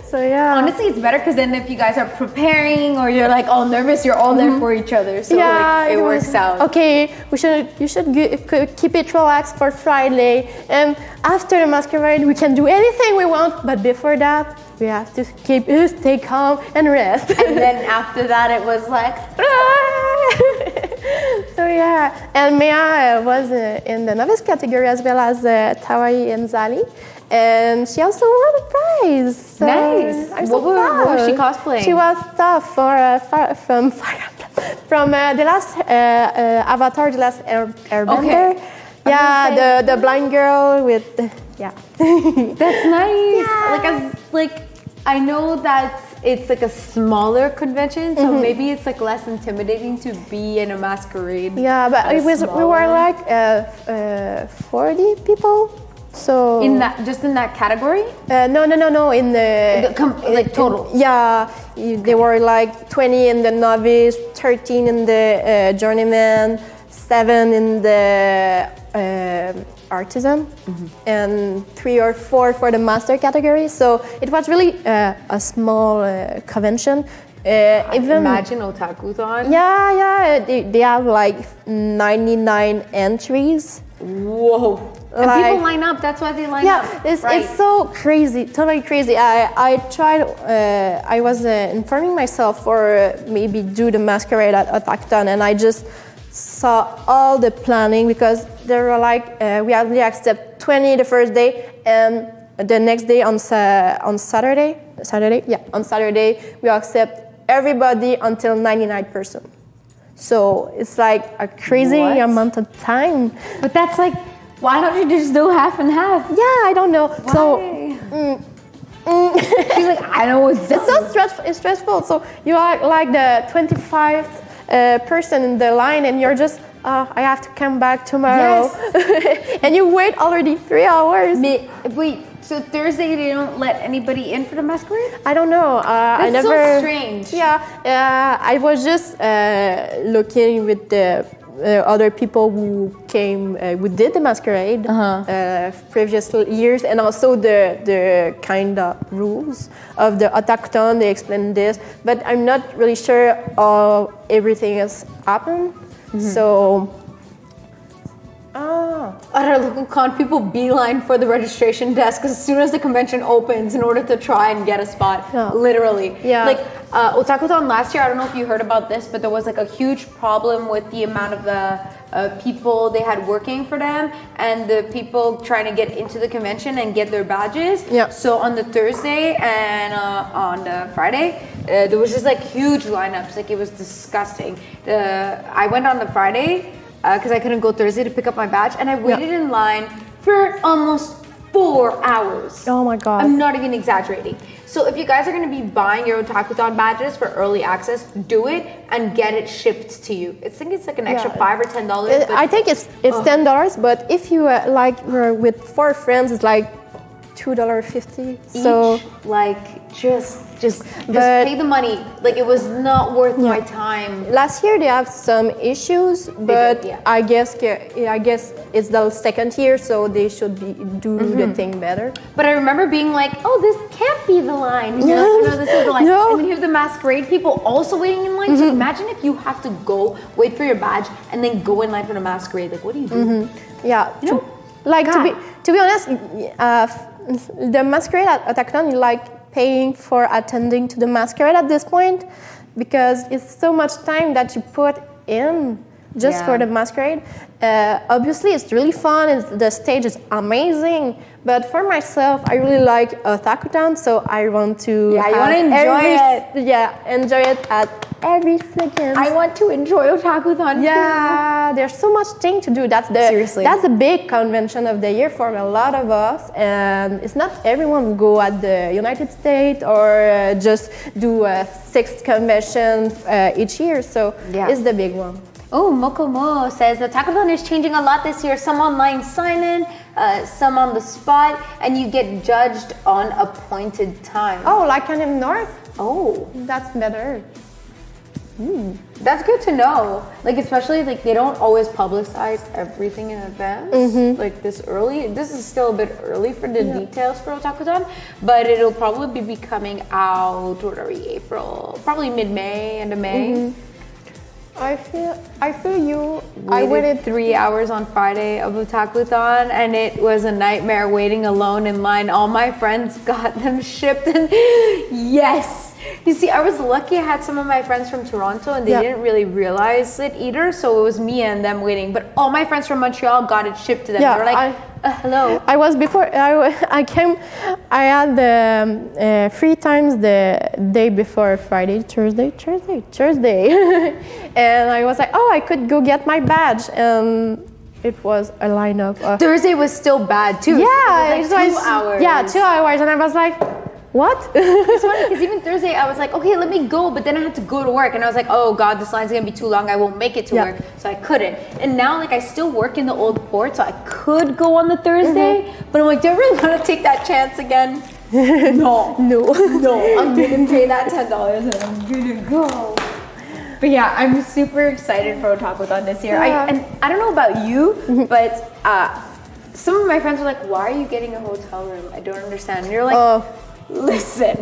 So yeah. Honestly, it's better because then if you guys are preparing or you're like all nervous, you're all there for each other. So like, it works out. Okay, you should keep it relaxed for Friday, and after the masquerade we can do anything we want. But before that, we have to stay calm and rest. And then after that, it was like, So yeah, and Mia was in the novice category as well as Tawai and Zali, and she also won a prize. So nice. I'm What so was she proud. cosplaying? She was tough from the last Avatar, the last Airbender. Okay. Yeah, the blind girl with yeah. That's nice. Like I know that it's like a smaller convention, so maybe it's like less intimidating to be in a masquerade. Yeah, but we were like 40 people. So In that category? no, in the total. Yeah, they were like 20 in the novice, 13 in the journeyman, 7 in the artisan, and 3 or 4 for the master category. So it was really a small convention. Imagine Otakuthon. Yeah, they have like 99 entries. Whoa. And people line up. That's why they line up. Yeah, it's so crazy, totally crazy. I tried. I was informing myself for maybe do the masquerade at Otakuthon, and I just saw all the planning because they were like we only accept 20 the first day, and the next day on Saturday we accept everybody until 99%. So it's like a crazy amount of time. But that's like, why don't you just do half and half? Yeah, I don't know. Why? So she's like, I know it's so stressful. It's stressful. So you are like the 25th person in the line, and you're just, I have to come back tomorrow. Yes. And you wait already 3 hours. Wait, so Thursday they don't let anybody in for the masquerade? I don't know. I That's never. so strange. Yeah, I was just looking with the other people who came, who did the masquerade previous years, and also the kind of rules of the Otakuthon. They explained this, but I'm not really sure how everything has happened. So. At our local con, people beeline for the registration desk as soon as the convention opens in order to try and get a spot. Yeah. Literally. Yeah. Like Otakuthon last year, I don't know if you heard about this, but there was like a huge problem with the amount of the people they had working for them and the people trying to get into the convention and get their badges. Yeah. So on the Thursday and on the Friday, there was just like huge lineups. Like it was disgusting. I went on the Friday because I couldn't go Thursday to pick up my badge, and I waited in line for almost 4 hours. Oh my God. I'm not even exaggerating. So if you guys are going to be buying your Otakuthon badges for early access, do it and get it shipped to you. I think it's like an extra $5 or $10. I think it's $10, but if you were with 4 friends, it's like $2.50. So like just pay the money. Like it was not worth my time. last year they have some issues, but I guess it's the second year, so they should do the thing better. But I remember being like, oh, this can't be the line. You know, this is the line. No. And then you have the masquerade people also waiting in line. So imagine if you have to go wait for your badge and then go in line for the masquerade. Like, what do you do? Yeah, to be honest, the masquerade at Otakuthon is like paying for attending to the masquerade at this point, because it's so much time that you put in just for the masquerade. Obviously, it's really fun and the stage is amazing. But for myself, I really like Otakuthon, so I want to you want to enjoy it. Yeah, enjoy it at every second. I want to enjoy Otakuthon. Yeah, there's so much thing to do. That's the big convention of the year for a lot of us, and it's not everyone who go at the United States or just do a 6th convention each year. So it's the big one. Oh, Mokomo says the Otakuthon is changing a lot this year. Some online sign-in, some on the spot, and you get judged on appointed time. Oh, like in North? Oh, that's better. That's good to know. Like, especially like they don't always publicize everything in advance. Like this early. This is still a bit early for the details for Otakuthon, but it'll probably be coming out. What are we? April? Probably mid-May, end of May. I feel you. I waited 3 hours on Friday of Otakuthon, and it was a nightmare waiting alone in line. All my friends got them shipped, and yes. You see, I was lucky I had some of my friends from Toronto, and they didn't really realize it either, so it was me and them waiting. But all my friends from Montreal got it shipped to them. Yeah, they were like, hello. I was before, I came, I had 3 times the day before Friday, Thursday. And I was like, oh, I could go get my badge. And it was a lineup of... Thursday was still bad too. Yeah, it was like 2 hours. Yeah, 2 hours. And I was like, what? It's funny because even Thursday I was like, okay, let me go, but then I had to go to work, and I was like, oh god, this line's gonna be too long, I won't make it to work, so I couldn't. And now like I still work in the old port, so I could go on the Thursday, but I'm like, do I really want to take that chance again? No, I'm gonna pay that $10 and I'm gonna go. But yeah, I'm super excited for Otakuthon this year. Yeah. I don't know about you, but some of my friends are like, why are you getting a hotel room? I don't understand. And you're like, listen.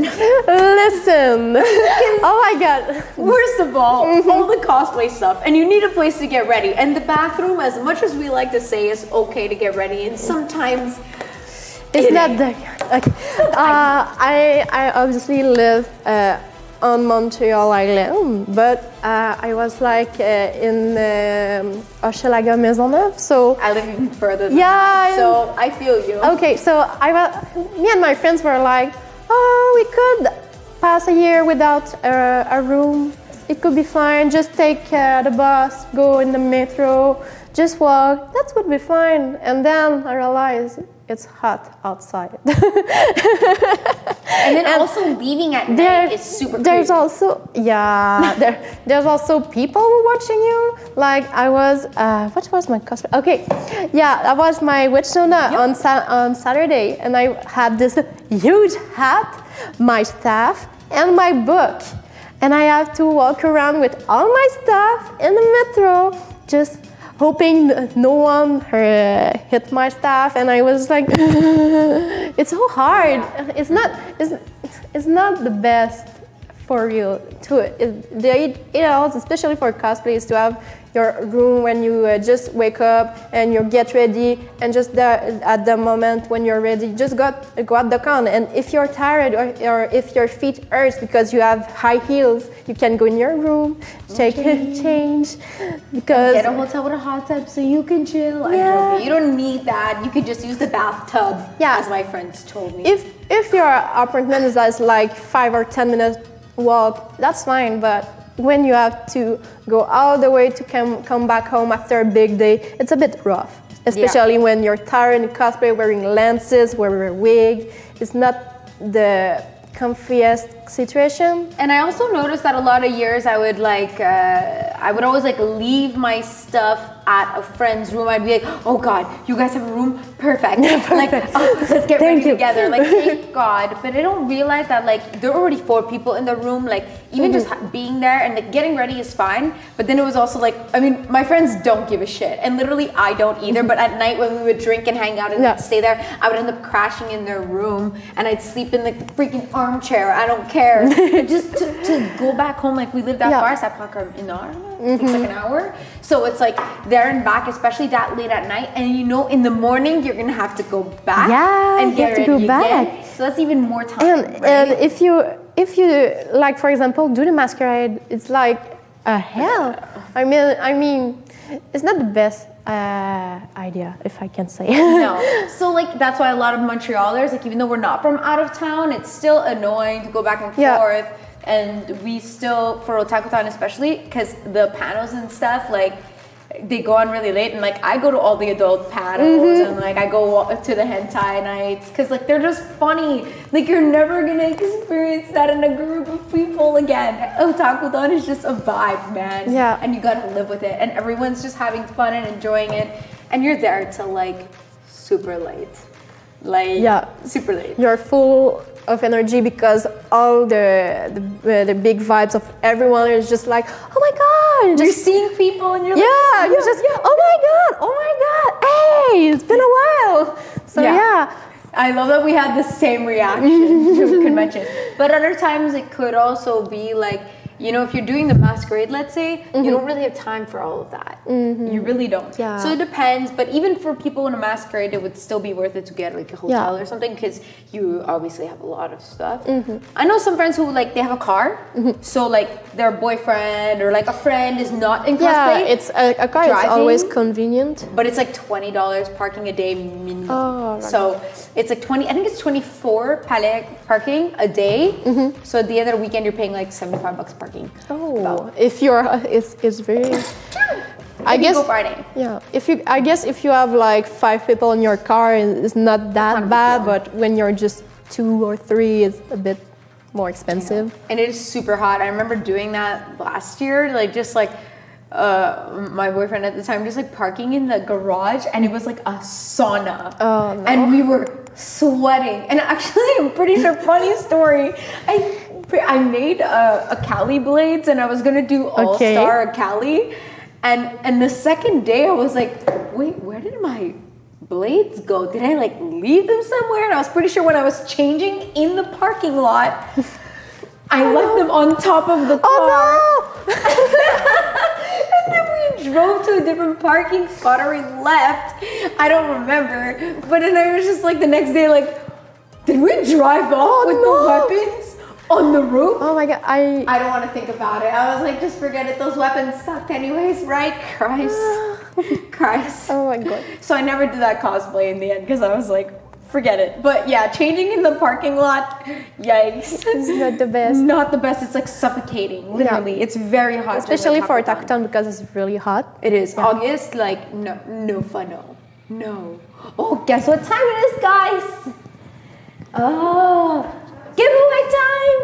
Oh my god. First of all the cosplay stuff, and you need a place to get ready. And the bathroom, as much as we like to say, is okay to get ready, and sometimes it's not that. Okay. I obviously live on Montreal Island, but I was like in Hochelaga Maisonneuve, so I live even further than that, so I feel you. Okay, so me and my friends were like, oh, we could pass a year without a room. It could be fine. Just take the bus, go in the metro, just walk. That would be fine. And then I realized it's hot outside. And then also leaving at night is super creepy. There's also, there's also people watching you. Like I was, what was my cosplay? Okay, that was my witch Sona on Saturday, and I had this huge hat, my staff, and my book. And I have to walk around with all my stuff in the metro, just hoping no one hit my staff, and I was like, it's so hard. It's not the best for you it helps, especially for cosplayers, to have your room when you just wake up and you get ready, and just at the moment when you're ready, just go at the con. And if you're tired or if your feet hurts because you have high heels, you can go in your room, take a change, because get a hotel with a hot tub so you can chill. I'm joking. You don't need that. You could just use the bathtub. As my friends told me. If your apartment is like 5 or 10 minutes walk, that's fine, but when you have to go all the way to come back home after a big day, it's a bit rough, especially when you're tired in cosplay, wearing lenses, wearing a wig. It's not the comfiest situation. And I also noticed that a lot of years I would always leave my stuff at a friend's room. I'd be like, oh god, you guys have a room? Perfect. Let's get ready together. Thank God. But I don't realize that there are already 4 people in the room. Even just being there and getting ready is fine. But then it was also my friends don't give a shit. And literally I don't either. But at night when we would drink and hang out and stay there, I would end up crashing in their room, and I'd sleep in the freaking armchair. I don't care. Just to go back home, we live that far, ça prend comme une heure. It takes an hour. So it's there and back, especially that late at night. And in the morning you're gonna have to go back and get ready again. So that's even more time. And if you for example, do the masquerade, it's like a hell. I mean, it's not the best idea, if I can say. No. So that's why a lot of Montrealers, even though we're not from out of town, it's still annoying to go back and forth. And we still, for Otakuthon especially, because the panels and stuff, they go on really late, and I go to all the adult panels, and I go to the hentai nights, because they're just funny. You're never gonna experience that in a group of people again. Otakuthon is just a vibe, man. Yeah. And you gotta live with it, and everyone's just having fun and enjoying it, and you're there till super late. Super late. You're full of energy because all the big vibes of everyone is just oh my god, you're seeing people and you're you're just oh my god, hey, it's been a while. So I love that we had the same reaction to a convention. But other times it could also be you know, if you're doing the masquerade, let's say, you don't really have time for all of that. You really don't. Yeah. So it depends, but even for people in a masquerade, it would still be worth it to get like a hotel or something, because you obviously have a lot of stuff. I know some friends who like, they have a car, so like their boyfriend or like a friend is not in cosplay. It's a car is always convenient. But it's like $20 parking a day minimum. Oh, right. So it's like 20, I think it's 24 palais parking a day. So at the end of the weekend, you're paying like $75 parking. Oh, if you're, it's very. I guess go Friday. Yeah, I guess if you have like 5 people in your car, it's not that bad. But when you're just 2 or 3, it's a bit more expensive. And it is super hot. I remember doing that last year, like just like my boyfriend at the time, just like parking in the garage, and it was like a sauna. Oh, no. And we were sweating. And actually, I'm pretty sure, funny story, I made a Cali blades, and I was gonna do All-Star Cali. And the second day, I was like, wait, where did my blades go? Did I like leave them somewhere? And I was pretty sure when I was changing in the parking lot, I left them on top of the car. Oh no! And then we drove to a different parking spot, or we left. I don't remember. But then I was just like the next day, like, did we drive off with the weapons on the roof? Oh my god, I don't want to think about it. I was like, just forget it. Those weapons sucked anyways, right? Christ. Oh my god. So I never did that cosplay in the end, because I was like, forget it. But yeah, changing in the parking lot, yikes. It's not the best. Not the best. It's like suffocating, literally. It's very hot. Especially for Takutan, because it's really hot. It is. Yeah. August, like, no fun, no. Oh, guess what time it is, guys? Oh, giveaway time!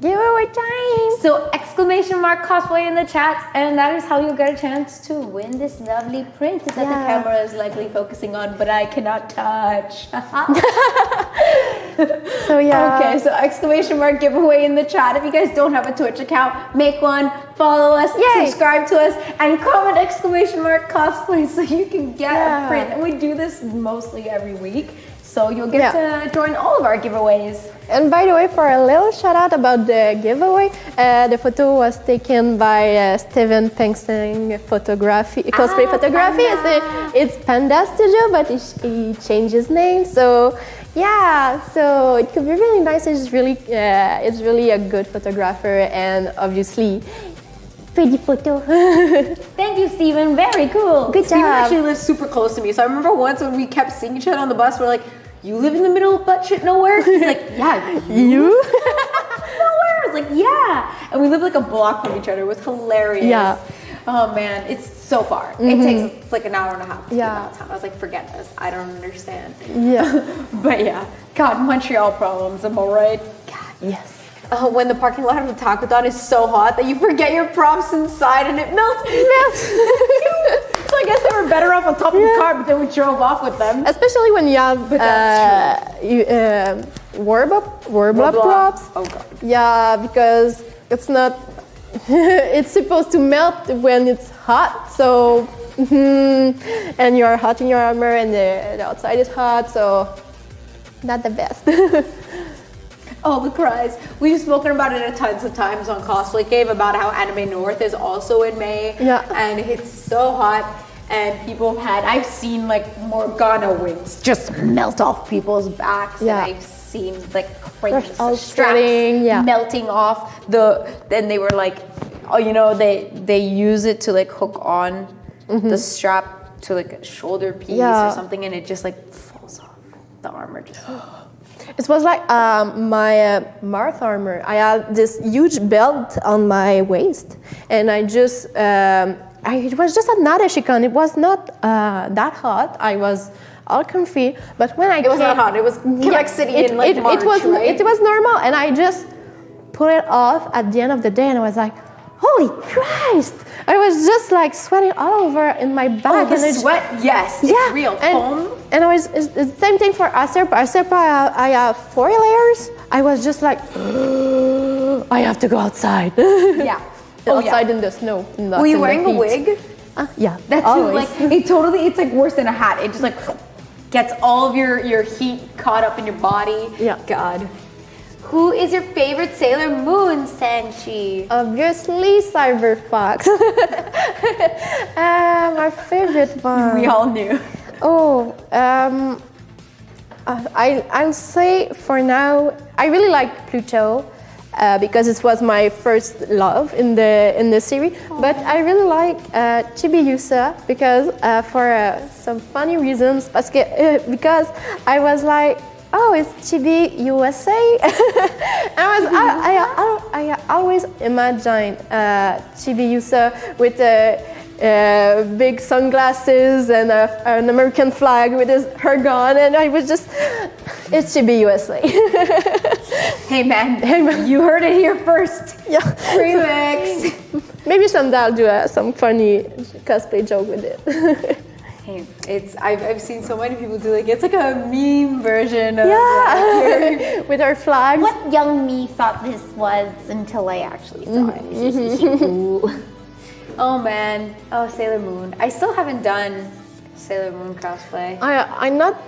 Giveaway time! So !cosplay in the chat, and that is how you'll get a chance to win this lovely print that the camera is likely focusing on, but I cannot touch. So yeah. Okay, so !giveaway in the chat. If you guys don't have a Twitch account, make one, follow us, subscribe to us, and comment !cosplay so you can get a print. And we do this mostly every week. So you'll get to join all of our giveaways. And by the way, for a little shout out about the giveaway, the photo was taken by Steven Pengsing cosplay photography. It's Panda Studio, but he changed his name. So yeah, so it could be really nice. It's really a good photographer, and obviously pretty photo. Thank you, Steven. Very cool. Good job. Steven actually lives super close to me. So I remember once when we kept seeing each other on the bus, we're like, you live in the middle of butt shit nowhere? He's like, yeah. You? Nowhere? I was like, yeah. And we lived like a block from each other. It was hilarious. Yeah. Oh man, it's so far. It takes like an hour and a half to get downtown. I was like, forget this. I don't understand. Yeah. But yeah, God, Montreal problems, am I right? God. Yes. When the parking lot of the Takutan is so hot that you forget your props inside and it melts. So I guess they were better off on top of the car, but then we drove off with them. Especially when you have warbler props. Oh god. Yeah, because it's not. It's supposed to melt when it's hot. So, and you're hot in your armor, and the outside is hot. So, not the best. Oh, the cries. We've spoken about it a tons of times on Cosplay Cave about how Anime North is also in May. Yeah. And it's so hot. And people I've seen like Morgana wings just melt off people's backs. Yeah. And I've seen like crazy all straps sweating, melting off. Then they were like, oh, you know, they use it to like hook on the strap to like a shoulder piece or something, and it just like falls off. The armor just... It was like my Marth armor. I had this huge belt on my waist, and it was just a Nadeshikon. It was not that hot. I was all comfy, but when it was not hot. It was Quebec City in like March, right? It was normal, and I just put it off at the end of the day, and I was like, holy Christ! I was just like sweating all over in my back. Oh, the sweat, yes, it's real. Foam. And it's the same thing for Acerpa. I have 4 layers. I was just like, I have to go outside. Yeah. Outside in the snow. Were you wearing a wig? Yeah. That's always. Like it's like worse than a hat. It just like gets all of your heat caught up in your body. Yeah. God. Who is your favorite Sailor Moon, Sanchi? Obviously, Cyber Fox. My favorite one. We all knew. Oh, I'll say for now, I really like Pluto because it was my first love in the series. Aww. But I really like Chibi-Yusa because for some funny reasons. Because I was like, oh, it's Chibi USA. I always imagined Chibi-Yusa with big sunglasses and an American flag with her gun, and I was just, it's Chibi USA. Hey man, you heard it here first. Yeah. Remix. Maybe someday I'll do some funny cosplay joke with it. Hey, I've seen so many people do it's like a meme version of with our flag. What young me thought this was until I actually saw it. Ooh. Oh man, Sailor Moon. I still haven't done Sailor Moon cosplay. I'm not,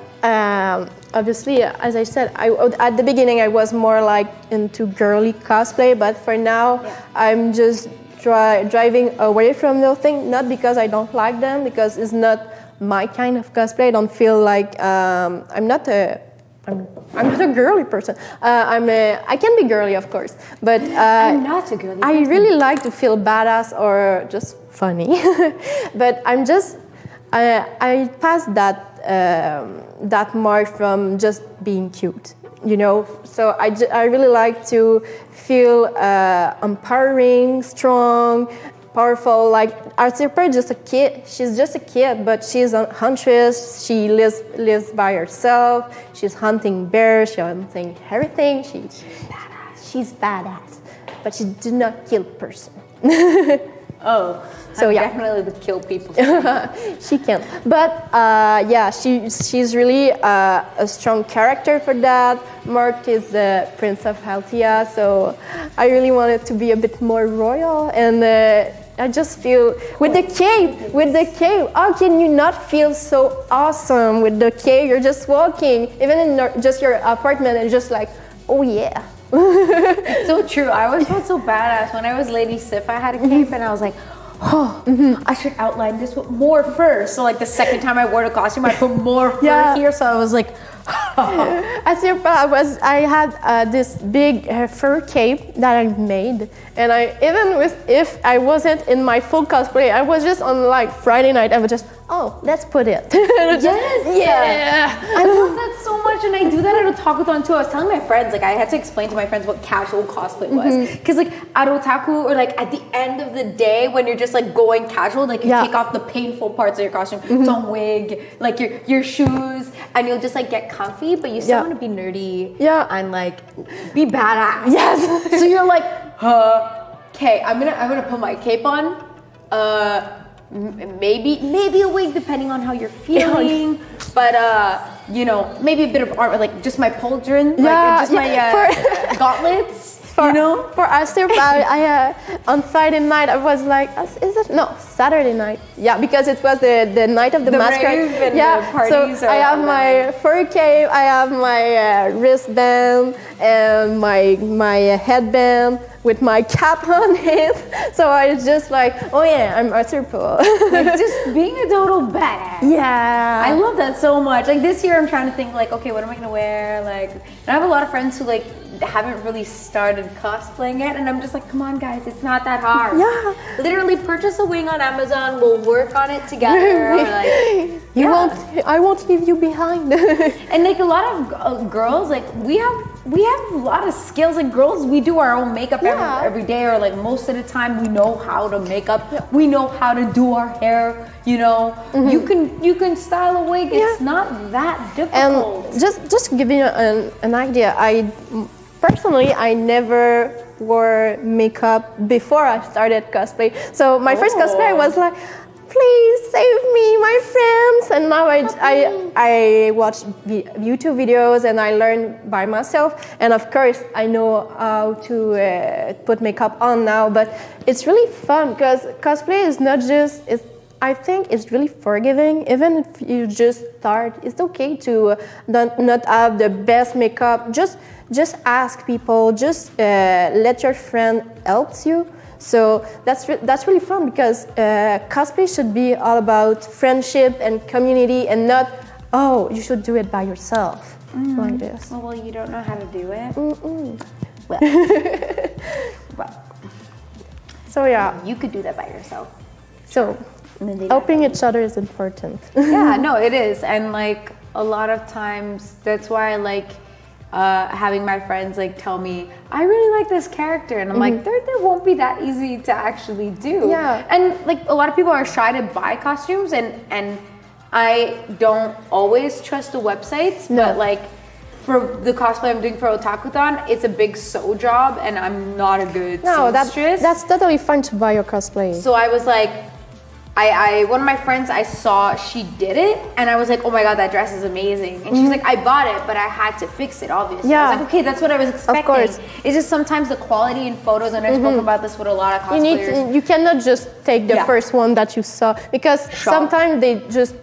obviously, as I said, at the beginning I was more like into girly cosplay, but for now I'm just driving away from those things, not because I don't like them, because it's not my kind of cosplay. I don't feel like, I'm not a girly person. I can be girly, of course, but I'm not a girly person. I really like to feel badass or just funny. But I'm just I passed that mark from just being cute, you know. So I really like to feel empowering, strong, powerful. Like Arthur is just a kid. She's just a kid, but she's a huntress. She lives by herself. She's hunting bears. She's hunting everything. She's badass, but she did not kill person. Oh, so definitely would kill people. She can, but she's really a strong character for that. Marth is the Prince of Haltia, so I really wanted to be a bit more royal, and I just feel with the cape. How can you not feel so awesome with the cape? You're just walking, even in just your apartment, and just like, oh yeah. It's so true. I always felt so badass when I was Lady Sif. I had a cape and I was like, I should outline this with more fur. So like the second time I wore the costume, I put more fur here. So I was like, as your I had this big fur cape that I made, and if I wasn't in my full cosplay, I was just on like Friday night. I was just, let's put it. I love that so much, and I do that at Otakuthon too. I was telling my friends, I had to explain to my friends what casual cosplay was, because at Otaku, or at the end of the day when you're just going casual, you take off the painful parts of your costume, some wig, your shoes, and you'll just get comfy, but you still want to be nerdy and be badass. Yes. So you're like, okay, I'm gonna put my cape on. Maybe a wig depending on how you're feeling, but maybe a bit of art, just my pauldron, my gauntlets. For us, on Friday night, I was like, Saturday night. Yeah, because it was the night of the masquerade. And the parties. So I have my fur cape, I have my wristband, and my headband with my cap on it. So I was just like, I'm Arthur Poole. Just being a total badass. Yeah. I love that so much. This year I'm trying to think okay, what am I gonna wear? And I have a lot of friends who haven't really started cosplaying yet, and I'm just like, come on guys, it's not that hard. Yeah. Literally purchase a wing on Amazon, we'll work on it together. I won't leave you behind. And a lot of girls, we have a lot of skills. Girls, we do our own makeup every day, or most of the time we know how to make up. We know how to do our hair. You can style a wig. It's not that difficult. And just to give you an idea, I never wore makeup before I started cosplay. So my first cosplay was like, please save me, my friends. And now I watch YouTube videos and I learn by myself. And of course, I know how to put makeup on now. But it's really fun because cosplay is not just, I think it's really forgiving. Even if you just start, it's okay to not have the best makeup. Just ask people. Just let your friend help you. So that's really fun because cosplay should be all about friendship and community, and not you should do it by yourself like this. Oh, well, you don't know how to do it. Well. So yeah, You could do that by yourself. so helping each other is important. Yeah, no, it is. And like a lot of times, that's why I like having my friends like tell me, I really like this character. And I'm like, there won't be that easy to actually do. Yeah. And like a lot of people are shy to buy costumes, and I don't always trust the websites, but like for the cosplay I'm doing for Otakuthon, it's a big sew job, and I'm not a good seamstress. That's totally fine to buy your cosplay. So I was like, one of my friends, I saw she did it, and I was like, oh my god, that dress is amazing. And she's like, I bought it, but I had to fix it, obviously. Yeah. I was like, okay, that's what I was expecting. Of course. It's just sometimes the quality in photos, and I spoke about this with a lot of cosplayers. You cannot just take the first one that you saw, because sometimes they just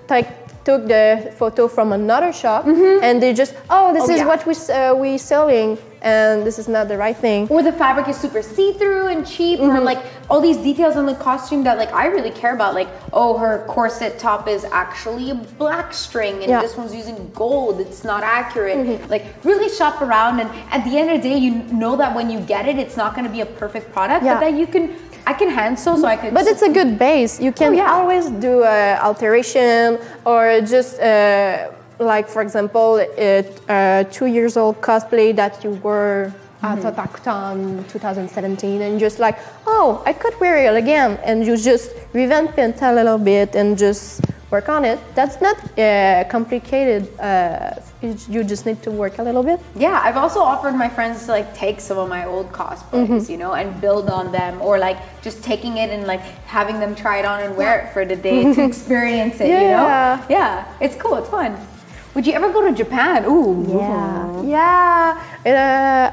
took the photo from another shop and they just, this is what we selling, and this is not the right thing. Or the fabric is super see-through and cheap, or like all these details on the costume that like I really care about, like, oh, her corset top is actually a black string, and this one's using gold, it's not accurate. Like really shop around, and at the end of the day, you know that when you get it, it's not going to be a perfect product, but that I can hand sew, so I could. But it's a good base. You can always do alteration, or just like, for example, 2 years old cosplay that you were at Otakuthon 2017, and just like, I could wear it again, and you just revamp it a little bit and just work on it. That's not complicated. You just need to work a little bit. Yeah, I've also offered my friends to like take some of my old cosplays, you know, and build on them, or like just taking it and like having them try it on and wear it for the day to experience it, you know? Yeah, it's cool, it's fun. Would you ever go to Japan? Ooh. Yeah.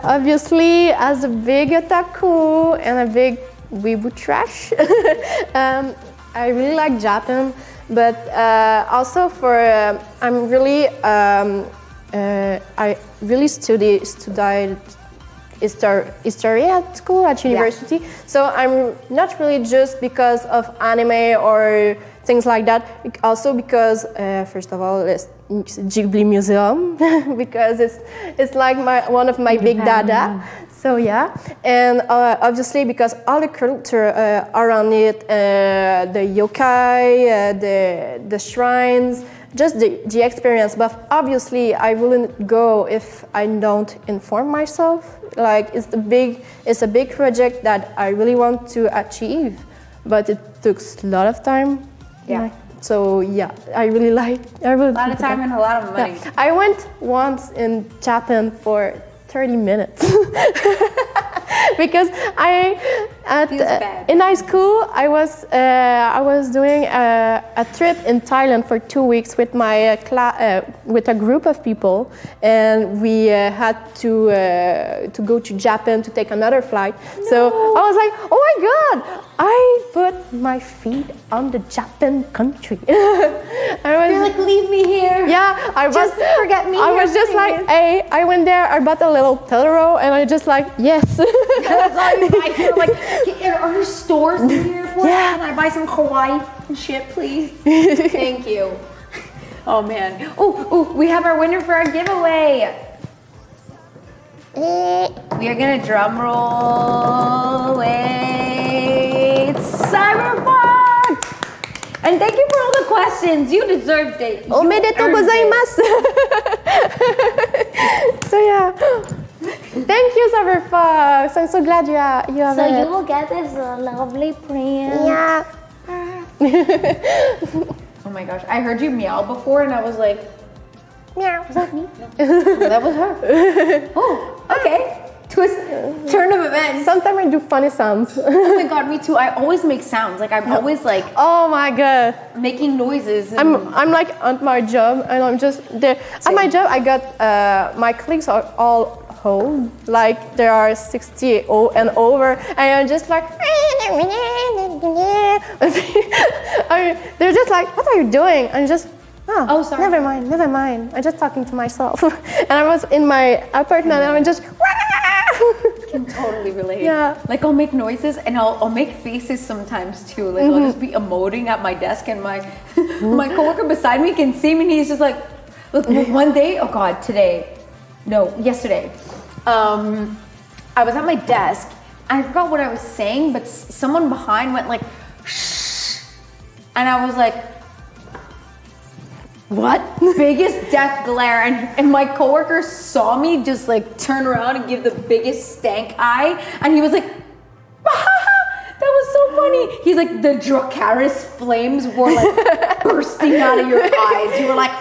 Obviously, as a big otaku and a big weeaboo trash, I really like Japan. But also I'm really, I really studied history at school, at university. So I'm not really just because of anime or things like that. Also because, first of all, it's Ghibli Museum, because it's like one of my big dada. So yeah, and obviously because all the culture around it, the yokai, the shrines, just the experience. But obviously I wouldn't go if I don't inform myself. Like it's a big project that I really want to achieve, but it took a lot of time. Yeah. So yeah, I really like. A lot of time and a lot of money. Yeah. I went once in Japan for 30 minutes because in high school I was doing a trip in Thailand for 2 weeks with my with a group of people, and we had to go to Japan to take another flight. No. So I was like, oh my god, I put my feet on the Japan country. You're like, leave me here. Yeah, just forget me. I was just like, hey, I went there, I bought a little Totoro, and I just like, yes. That's all you buy here. Like, are there stores in the airport? Yeah. Can I buy some kawaii shit, please? Thank you. Oh man. Oh, we have our winner for our giveaway. We are gonna drum roll with Cyberpunk. And thank you for all the questions. You deserved it. Omedetou gozaimasu. So yeah. Thank you, Cyberfox. I'm so glad you have So it. you will get this lovely print. Yeah. Oh my gosh. I heard you meow before and I was like, Meow. Was that me? no, that was her. Oh, okay. Turn of events. Sometimes I do funny sounds. Oh my god, me too. I always make sounds. Like I'm always like, oh my god, making noises. I'm like at my job, and I'm just there. At my job, I got my colleagues are all old, like there are 60 and over, and I'm just like, They're just like, what are you doing? And just, Oh, sorry. Never mind. I'm just talking to myself. And I was in my apartment and I'm just, I can totally relate. Yeah. Like I'll make noises and I'll make faces sometimes too. Like I'll just be emoting at my desk and my my coworker beside me can see me and he's just like, look, one day, yesterday, I was at my desk. I forgot what I was saying, but someone behind went like, shh. And I was like, what? Biggest death glare. And my coworker saw me just like turn around and give the biggest stank eye. And he was like, that was so funny. He's like, the Dracarys flames were like bursting out of your eyes. You were like,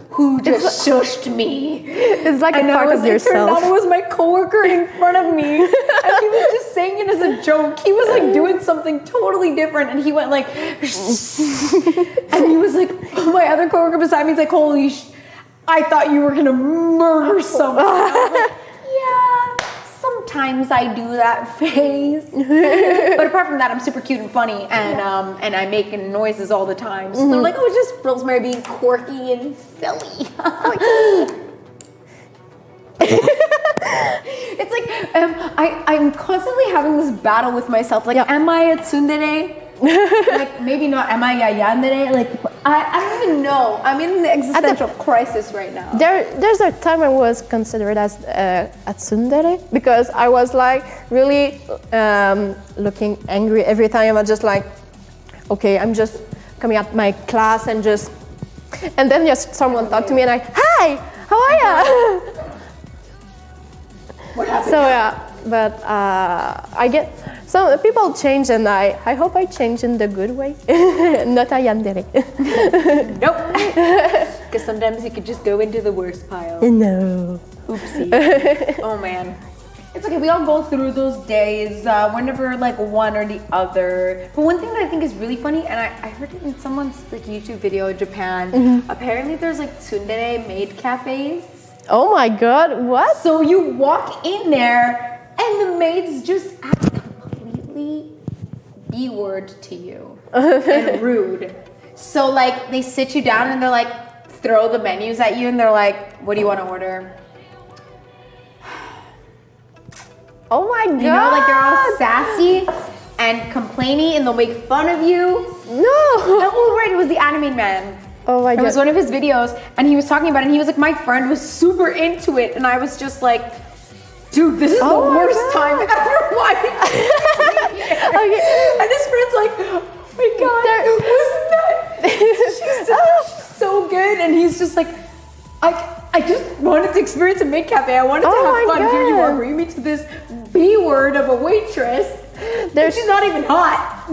who just shushed me? it's like a part of It yourself. turned out it was my coworker in front of me. And he was just saying it as a joke. He was like doing something totally different. And he went like, and he was like, my other coworker beside me is like, holy I thought you were going to murder someone. I was like, yeah, sometimes I do that phase. But apart from that, I'm super cute and funny. And I make noises all the time. So they're like, oh, it's just Rosemary being quirky and silly. It's like I'm constantly having this battle with myself. Like, am I a tsundere? Like, maybe not. Am I a yandere? Like, I don't even know. I'm in the existential crisis right now. There's a time I was considered as a tsundere because I was like really looking angry every time. I was just like, okay, I'm just coming at my class and then just someone talked to me and I, hi, how are you? What happened? So yeah, but I get some people change and I hope I change in the good way, not a yandere. Nope. Because sometimes you could just go into the worst pile. No. Oopsie. Oh man. It's okay, we all go through those days. We're never like one or the other. But one thing that I think is really funny, and I heard it in someone's like YouTube video in Japan, apparently there's like tsundere maid cafes. Oh my god, what? So you walk in there and the maids just act completely B-word to you and rude. So like they sit you down and they're like throw the menus at you and they're like, what do you want to order? Oh my god. You know, like they're all sassy and complainy and they'll make fun of you. No. Oh right, it was the anime man. Oh my god. It was one of his videos and he was talking about it and he was like, my friend was super into it and I was just like, dude, this is the worst time ever. Why? Okay. And his friend's like, oh my god, wasn't that? She's so good. And he's just like, I just wanted to experience a maid cafe. I wanted to have fun. Here you are bringing me to this B word of a waitress. She's not even hot. I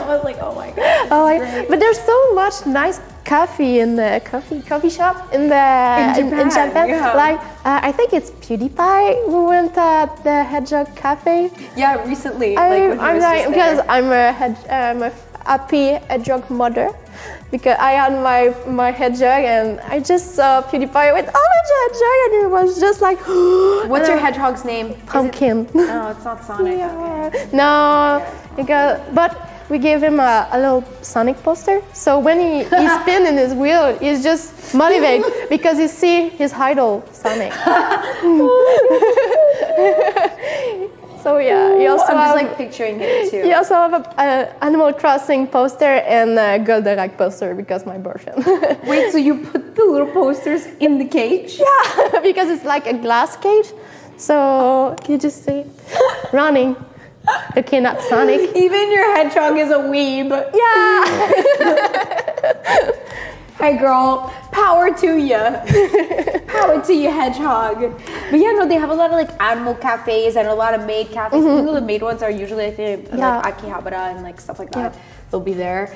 was like, oh my god. Oh my, but there's so much nice coffee in the coffee shop in Japan. Yeah. Like I think it's PewDiePie who went at the Hedgehog Cafe. Yeah, recently. I'm like because I'm a happy hedgehog mother. Because I had my hedgehog and I just saw PewDiePie with orange hedgehog and it was just like what's your hedgehog's name? Pumpkin. No, it's not Sonic. Yeah. No, but we gave him a little Sonic poster. So when he's spinning his wheel, he's just motivated because he see his idol Sonic. So yeah, he also I'm have, just like picturing it too. He also have a Animal Crossing poster and a Goldorak poster because my boyfriend. Wait, so you put the little posters in the cage? Yeah, because it's like a glass cage. So you just see running, looking at Sonic. Even your hedgehog is a weeb. Yeah. Hey girl, power to ya. Power to you, hedgehog. But yeah, no, they have a lot of like animal cafes and a lot of maid cafes. Even though the maid ones are usually like Akihabara and like stuff like that. Yeah. They'll be there.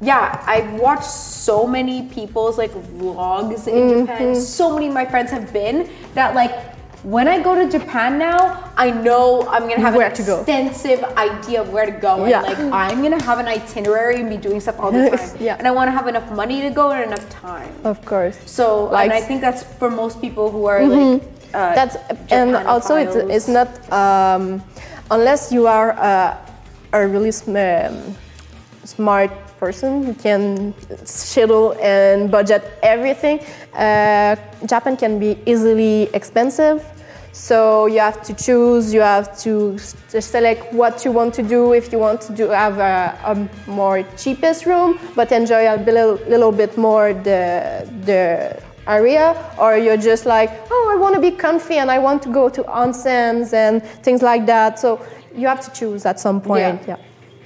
Yeah, I've watched so many people's like vlogs in Japan. So many of my friends have been that like when I go to Japan now, I know I'm gonna have an extensive idea of where to go. And like I'm gonna have an itinerary and be doing stuff all the time. And I wanna have enough money to go and enough time. Of course. So like, and I think that's for most people who are like that's and also it's not unless you are a really smart person who can schedule and budget everything, Japan can be easily expensive. So you have to choose, you have to select what you want to do. If you want to have a more cheapest room, but enjoy a little bit more the area, or you're just like, oh, I want to be comfy and I want to go to onsens and things like that. So you have to choose at some point. Yeah.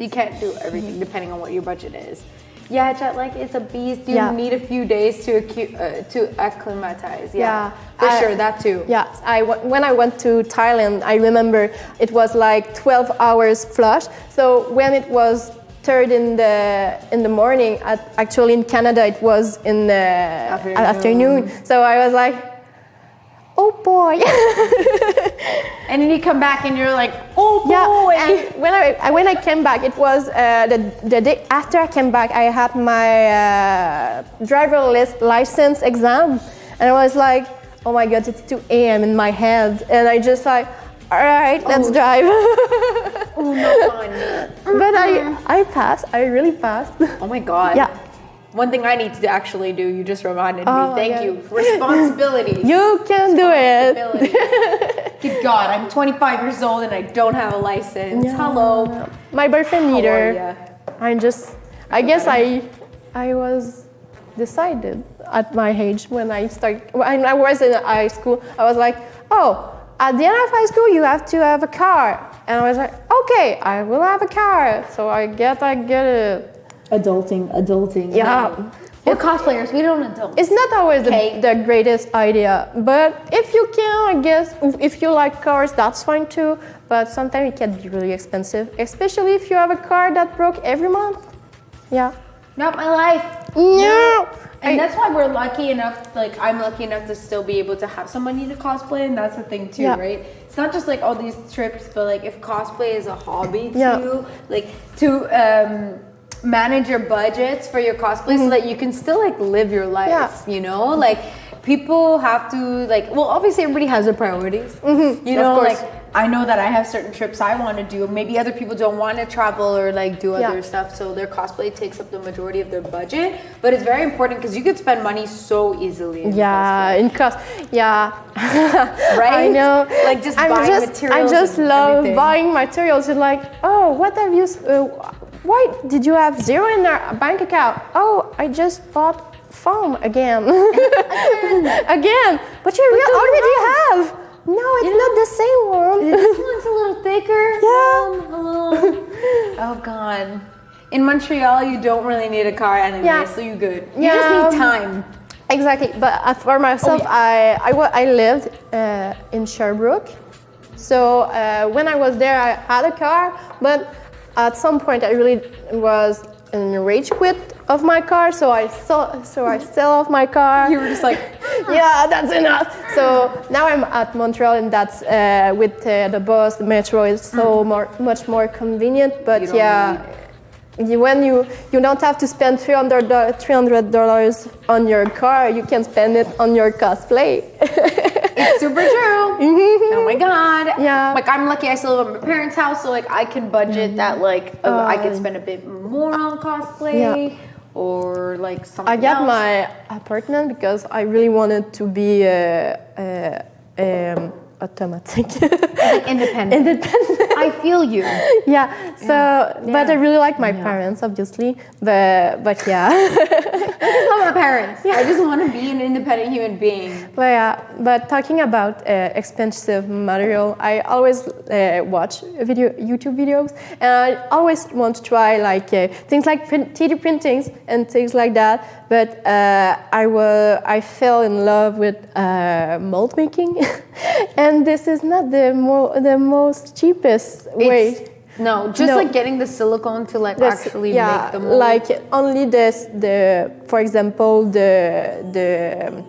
You can't do everything depending on what your budget is. Yeah, jet lag is a beast. You Yeah. need a few days to acclimatize. Yeah, for sure, that too. Yeah, when I went to Thailand, I remember it was like 12 hours flush. So when it was third in the morning, actually in Canada it was in the afternoon. So I was like, oh boy. And then you come back and you're like, oh boy. Yeah, and when I came back, it was the day after I came back, I had my driver license exam. And I was like, oh my God, it's 2 a.m. in my head. And I just like, all right, let's drive. Oh, no fun. But I passed, I really passed. Oh my God. Yeah. One thing I need to actually do, you just reminded me. Oh, Thank yeah. you. Responsibilities. You can do it. Good God, I'm 25 years old and I don't have a license. Yeah. Hello. My boyfriend How are neither. ya? I guess I was decided at my age when I was in high school. I was like, oh, at the end of high school you have to have a car. And I was like, okay, I will have a car. So I get it. Adulting. Yeah. We're cosplayers, we don't adult. It's not always Okay. the greatest idea, but if you can, I guess, if you like cars, that's fine too. But sometimes it can be really expensive, especially if you have a car that broke every month. Yeah. Not my life. No. And that's why we're lucky enough, like I'm lucky enough to still be able to have some money to cosplay, and that's the thing too, Yeah. right? It's not just like all these trips, but like if cosplay is a hobby to Yeah. you, like to manage your budgets for your cosplay so that you can still like live your life, Yeah. you know? Like people have to like, well, obviously everybody has their priorities, you know, Of course. like I know that I have certain trips I want to do. Maybe other people don't want to travel or like do other stuff, so their cosplay takes up the majority of their budget. But it's very important because you could spend money so easily. In cosplay. In cost. Yeah. Right? I know. Like just buying materials. I just and love everything. buying materials. You're like, oh, what have you? Why did you have zero in your bank account? Oh, I just bought foam again. Again. But you already have. No, it's not the same one. This one's a little thicker. Yeah. Hello. Oh God. In Montreal, you don't really need a car anyway, so you're good. You just need time. Exactly. But for myself, I lived in Sherbrooke. So when I was there, I had a car, but at some point I really was in rage quit of my car, so I sell off my car. You were just like, yeah, that's enough. So now I'm at Montreal, and that's with the bus, the metro is so much more convenient. But when you don't have to spend $300 on your car, you can spend it on your cosplay. it's super true. Oh my God. Yeah. Like I'm lucky I still live at my parents' house, so like I can budget that like I can spend a bit more on cosplay or like something I got else. my apartment because I really wanted to be automatic. Like independent. I feel you. Yeah. So, but I really like my parents, obviously. But yeah. I just love my parents. I just want to be an independent human being. But yeah. But talking about expensive material, I always watch YouTube videos, and I always want to try like things like 3D printings and things like that. But I fell in love with mold making, and this is not the most cheapest way. No, just like getting the silicone to like actually make the mold. Like only for example the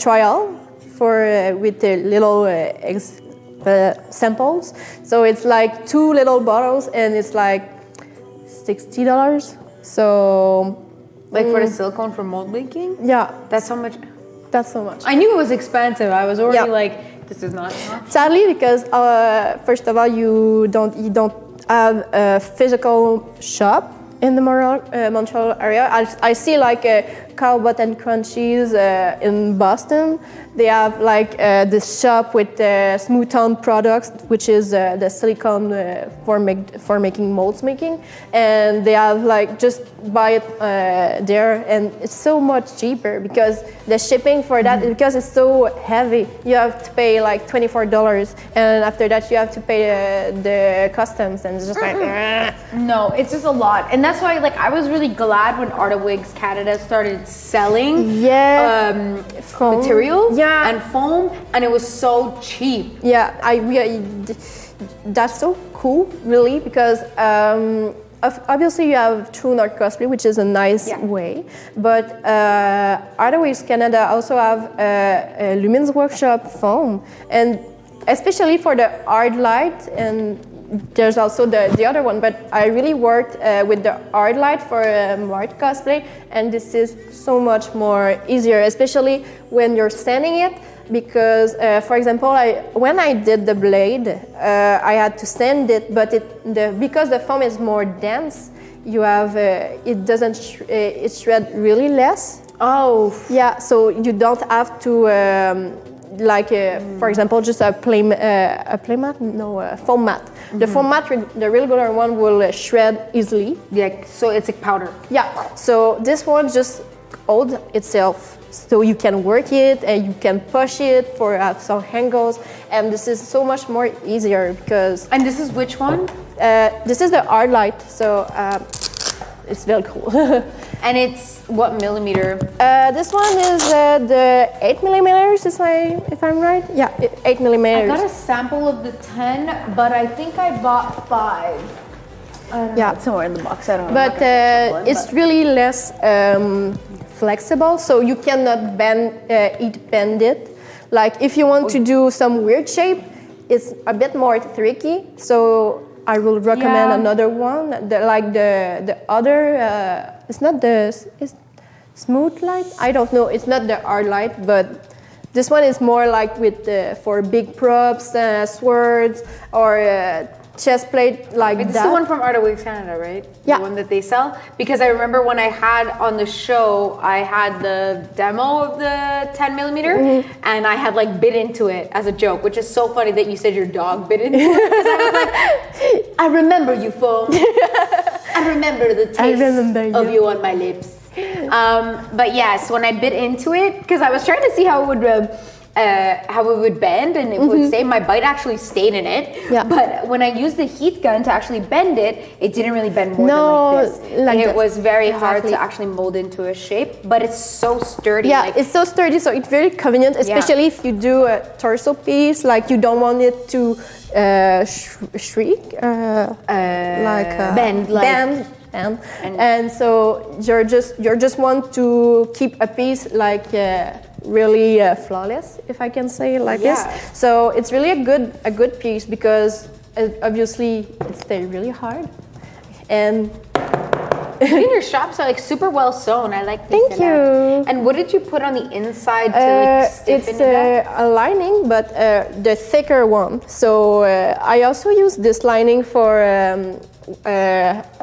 trial for with the little samples. So it's like 2 little bottles, and it's like $60. So like for the silicone for mold making? Yeah, That's how much. that's so much. I knew it was expensive. I was already like this is not. Sadly, because first of all, you don't have a physical shop in the Montreal area. I see like Cowbot and Crunchies in Boston. They have like this shop with smooth tone products, which is the silicone for making molds making, and they have like just buy it there, and it's so much cheaper because the shipping for that because it's so heavy. You have to pay like $24, and after that you have to pay the customs, and it's just like no, it's just a lot, and that's why like I was really glad when Art of Wigs Canada started selling materials and foam, and it was so cheap. Yeah, that's so cool, really, because obviously you have True North Cosplay, which is a nice way, but Art of Wigs Canada also have a Lumen's Workshop foam, and especially for the hard light, and there's also the other one, but I really worked with the hard light for Marth cosplay, and this is so much more easier, especially when you're sanding it, because for example, when I did the blade, I had to sand it, but because the foam is more dense, you have it doesn't it shred really less. Oh, yeah, so you don't have to for example, just a foam mat. The foam mat, the regular one, will shred easily. Yeah, so it's like powder. Yeah, so this one just holds itself. So you can work it and you can push it for some angles, and this is so much more easier because. And this is which one? This is the hard light, so it's very cool. And it's what millimeter? This one is the 8 millimeters, if I'm right. Yeah, 8 millimeters. I got a sample of the 10, but I think I bought 5. Yeah, it's somewhere in the box. I don't know. But it's really less flexible, so you cannot bend it. Like if you want to do some weird shape, it's a bit more tricky. So I will recommend another one. The other, it's not it's smooth light. I don't know. It's not the hard light, but this one is more like with for big props, swords, or chest plate like that. This is the one from Art of Wigs Canada, right? Yeah. The one that they sell? Because I remember when I had on the show, I had the demo of the 10 millimeter, and I had like bit into it as a joke, which is so funny that you said your dog bit into it. Because I was like, I remember you, foam. I remember the taste of you on my lips. But yes, when I bit into it, because I was trying to see how it would bend, and it would stay. My bite actually stayed in it. Yeah. But when I used the heat gun to actually bend it, it didn't really bend more than like this. Like it was very hard to actually mold into a shape, but it's so sturdy. Yeah, it's so sturdy, so it's very convenient, especially if you do a torso piece, like you don't want it to shriek, bend. And so you just want to keep a piece like really flawless, if I can say it like this. So it's really a good piece because obviously it stays really hard. And your shops are like super well sewn. I like this. Thank you. And what did you put on the inside to like stiffen it's it up? a lining, but the thicker one. So I also use this lining for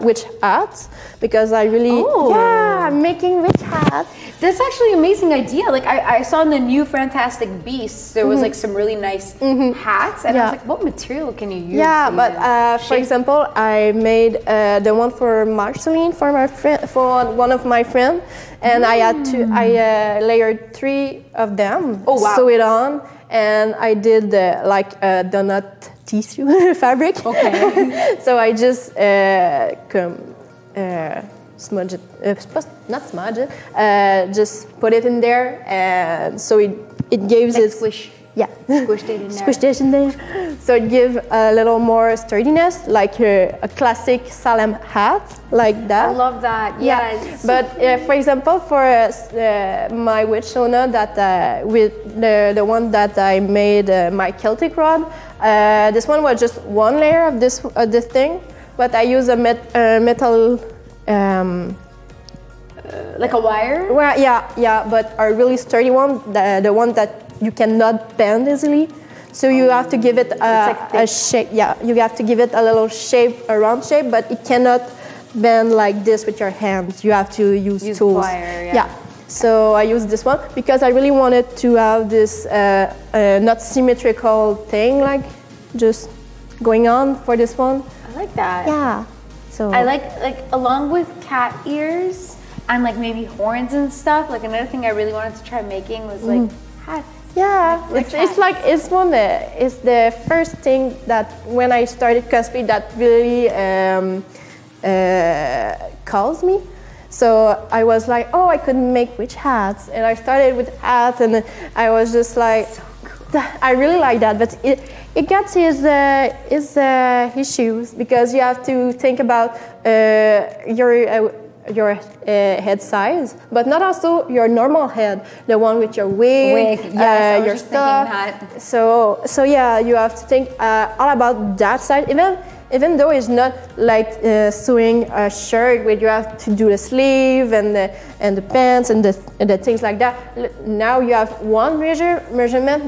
witch hats because I really I'm making witch hats. That's actually an amazing idea. Like I saw in the new Fantastic Beasts, there was like some really nice hats, and I was like, what material can you use? Yeah, but for example, I made the one for Marceline for one of my friends, and I layered 3 of them. Oh wow! Sew it on, and I did like a donut tissue fabric. Okay. So I just smudge it, not smudge it, just put it in there, and so it gives like it squish. Yeah, squished it in there. Squished it in there. So it gives a little more sturdiness, like a classic Salem hat, like that. I love that. Yeah. But for example, for my witch Shona, that with the one that I made, my Celtic Rod, this one was just one layer of this thing, but I use a metal. Like a wire? Well, yeah, but a really sturdy one, the one that you cannot bend easily. So you have to give it a shape. Yeah, you have to give it a little shape, a round shape, but it cannot bend like this with your hands. You have to use tools. Plier, yeah. So I used this one because I really wanted to have this not symmetrical thing, like just going on for this one. I like that. Yeah. So I like along with cat ears and like maybe horns and stuff. Like another thing I really wanted to try making was like hats. yeah, it's the first thing that when I started cosplay that really calls me. So I was like, oh, I could make witch hats, and I started with hats, and I was just like, so cool. I really like that, but it gets its issues because you have to think about your head size, but not also your normal head, the one with your wig, yes, your stuff. So yeah, you have to think all about that side. Even though it's not like sewing a shirt where you have to do the sleeve and the pants and the things like that. Now you have one measurement,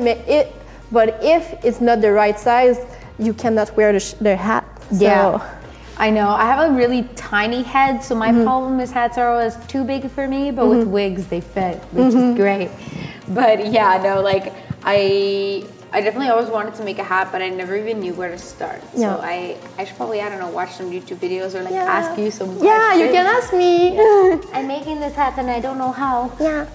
but if it's not the right size, you cannot wear the hat. So. Yeah, I know. I have a really tiny head, so my problem is hats are always too big for me, but with wigs they fit, which is great. But yeah, no, like I definitely always wanted to make a hat, but I never even knew where to start. Yeah. So I should probably, I don't know, watch some YouTube videos or like ask you some questions. Yeah, you can ask me. I'm making this hat and I don't know how. Yeah.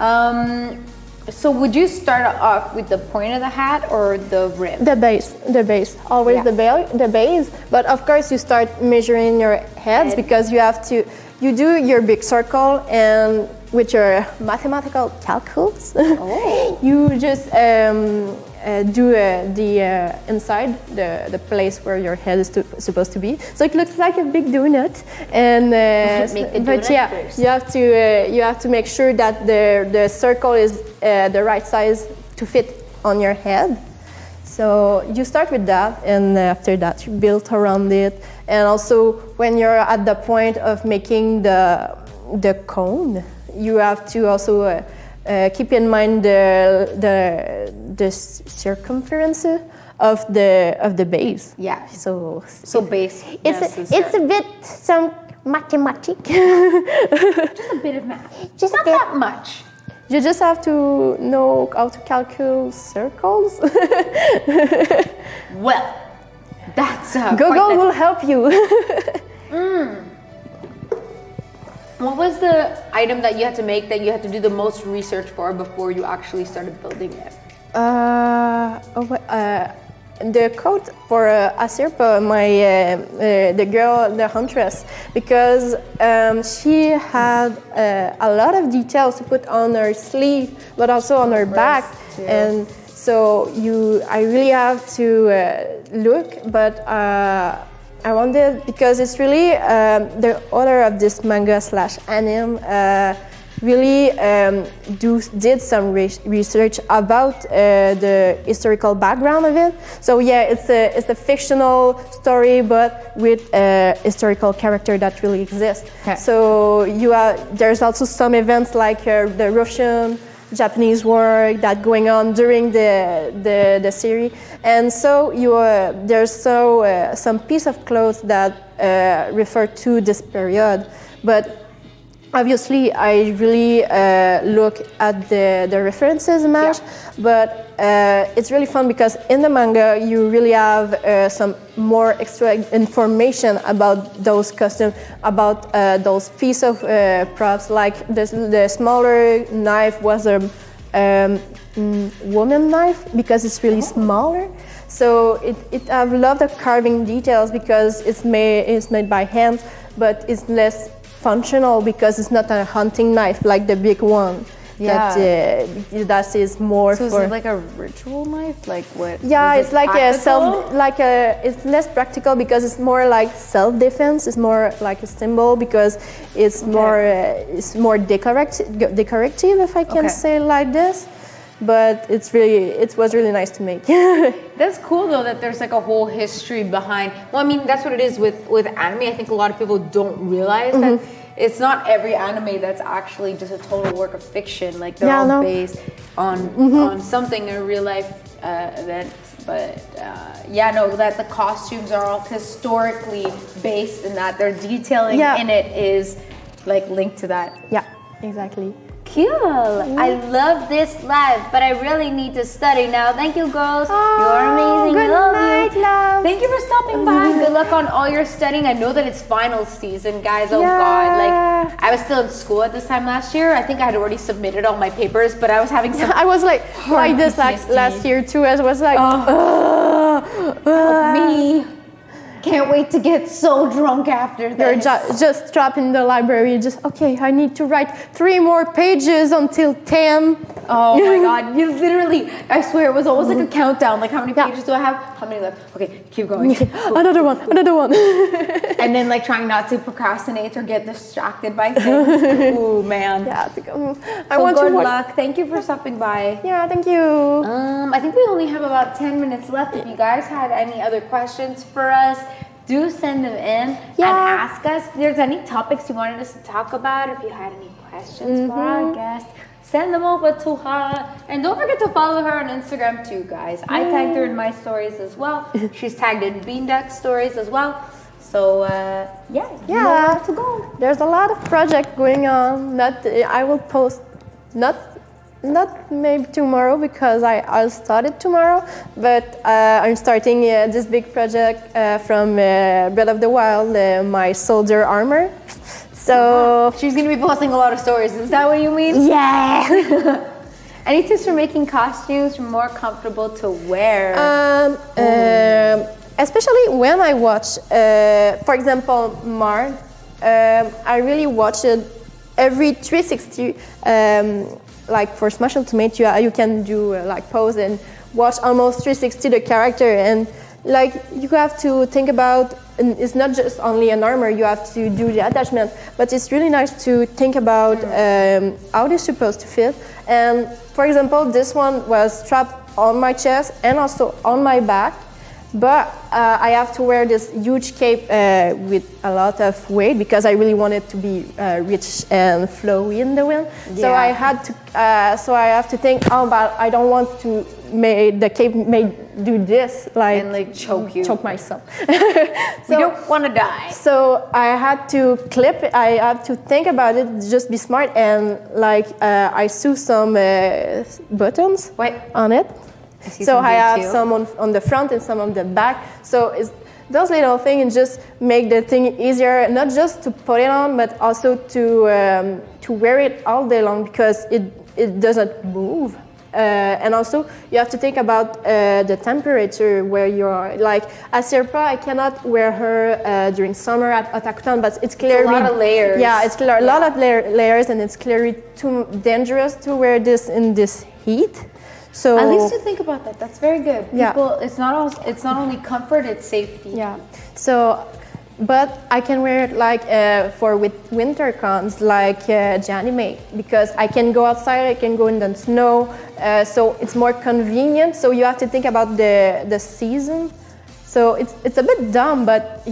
So would you start off with the point of the hat or the rim? The base, always the base. But of course, you start measuring your heads because you do your big circle, and with your mathematical calculus, you just do the inside the place where your head is supposed to be. So it looks like a big donut, and you have to make sure that the circle is the right size to fit on your head. So you start with that, and after that you build around it. And also when you're at the point of making the cone, you have to also keep in mind the circumference of the base. Yeah. So base. It's a bit some mathematics. Just a bit of math. Just not that much. You just have to know how to calculate circles. Well, that's Google will help you. What was the item that you had to make that you had to do the most research for before you actually started building it? The coat for Asirpa, the girl, the huntress, because she had a lot of details to put on her sleeve, but also on her back, and so I really have to look, but. I wanted, because it's really the author of this manga / anime really did some research about the historical background of it. So yeah, it's a fictional story, but with a historical character that really exists. Okay. So there's also some events like the Russian Japanese war that going on during the series, and so there's some piece of clothes that refer to this period, but obviously I really look at the references match, but it's really fun because in the manga you really have some more extra information about those costumes, about those piece of props, like the smaller knife was a woman knife because it's really smaller. So it have a lot of carving details because it's made by hand, but it's less functional because it's not a hunting knife like the big one. Yeah. That is more so for. Is it like a ritual knife? Like what? Yeah, it's like it's less practical because it's more like self-defense. It's more like a symbol because it's more decorative, if I can say like this. But it was really nice to make. That's cool though that there's like a whole history behind. Well, I mean that's what it is with anime. I think a lot of people don't realize that it's not every anime that's actually just a total work of fiction. Like they're all based on something in real life event But yeah, no, that the costumes are all historically based in that. Their detailing in it is like linked to that. Yeah, exactly. Cool. I love this live, but I really need to study now. Thank you, girls. You're amazing. Good Love night, you. love. Thank you for stopping by. Good luck on all your studying. I know that it's final season, guys. Oh God, like I was still in school at this time last year. I think I had already submitted all my papers, but I was having some. I was like this last year too. I was like, Me. Can't wait to get so drunk after this. You're just trapped in the library. Just okay. I need to write 3 more pages until 10. Oh my God! You literally, I swear, it was always like a countdown. Like, how many pages do I have? How many left? Okay, keep going. Another one. And then like trying not to procrastinate or get distracted by things. Oh man. Yeah. I want good luck. Thank you for stopping by. Yeah. Thank you. I think we only have about 10 minutes left. If you guys had any other questions for us, do send them in and ask us. If there's any topics you wanted us to talk about, if you had any questions for our guest, send them over to her. And don't forget to follow her on Instagram too, guys. I tagged her in my stories as well. She's tagged in Beanduck stories as well. So you know where to go. There's a lot of project going on that I will post not maybe tomorrow because I'll start it tomorrow, but I'm starting this big project from Breath of the Wild, my soldier armor. So she's gonna be posting a lot of stories. Is that what you mean? Yeah. Any tips for making costumes more comfortable to wear? Especially when I watch, for example, Marth. I really watch it every 360. Like for Smash Ultimate, you can do like pose and watch almost 360 the character, and like you have to think about. And it's not just only an armor. You have to do the attachment, but it's really nice to think about how they're supposed to fit. And for example, this one was strapped on my chest and also on my back. But I have to wear this huge cape with a lot of weight because I really wanted to be rich and flowy in the wind. Yeah. So I had to. So I have to think. Oh, but I don't want to make the cape do this like choke myself. So, we don't want to die. So I had to clip it. I had to think about it. Just be smart and like I sew some buttons on it. So I have some on the front and some on the back. So it's those little things and just make the thing easier, not just to put it on, but also to wear it all day long because it doesn't move. And also you have to think about the temperature where you are. Like as Sirpa, I cannot wear her during summer at Otakutan, but it's clearly a lot of layers. Yeah, it's a lot of layers, and it's clearly too dangerous to wear this in this heat. So at least you think about that. That's very good. People, yeah. It's not only comfort, it's safety. Yeah. So, but I can wear it like with winter cons, like Janime, because I can go outside, I can go in the snow. So it's more convenient. So you have to think about the season. So it's a bit dumb, but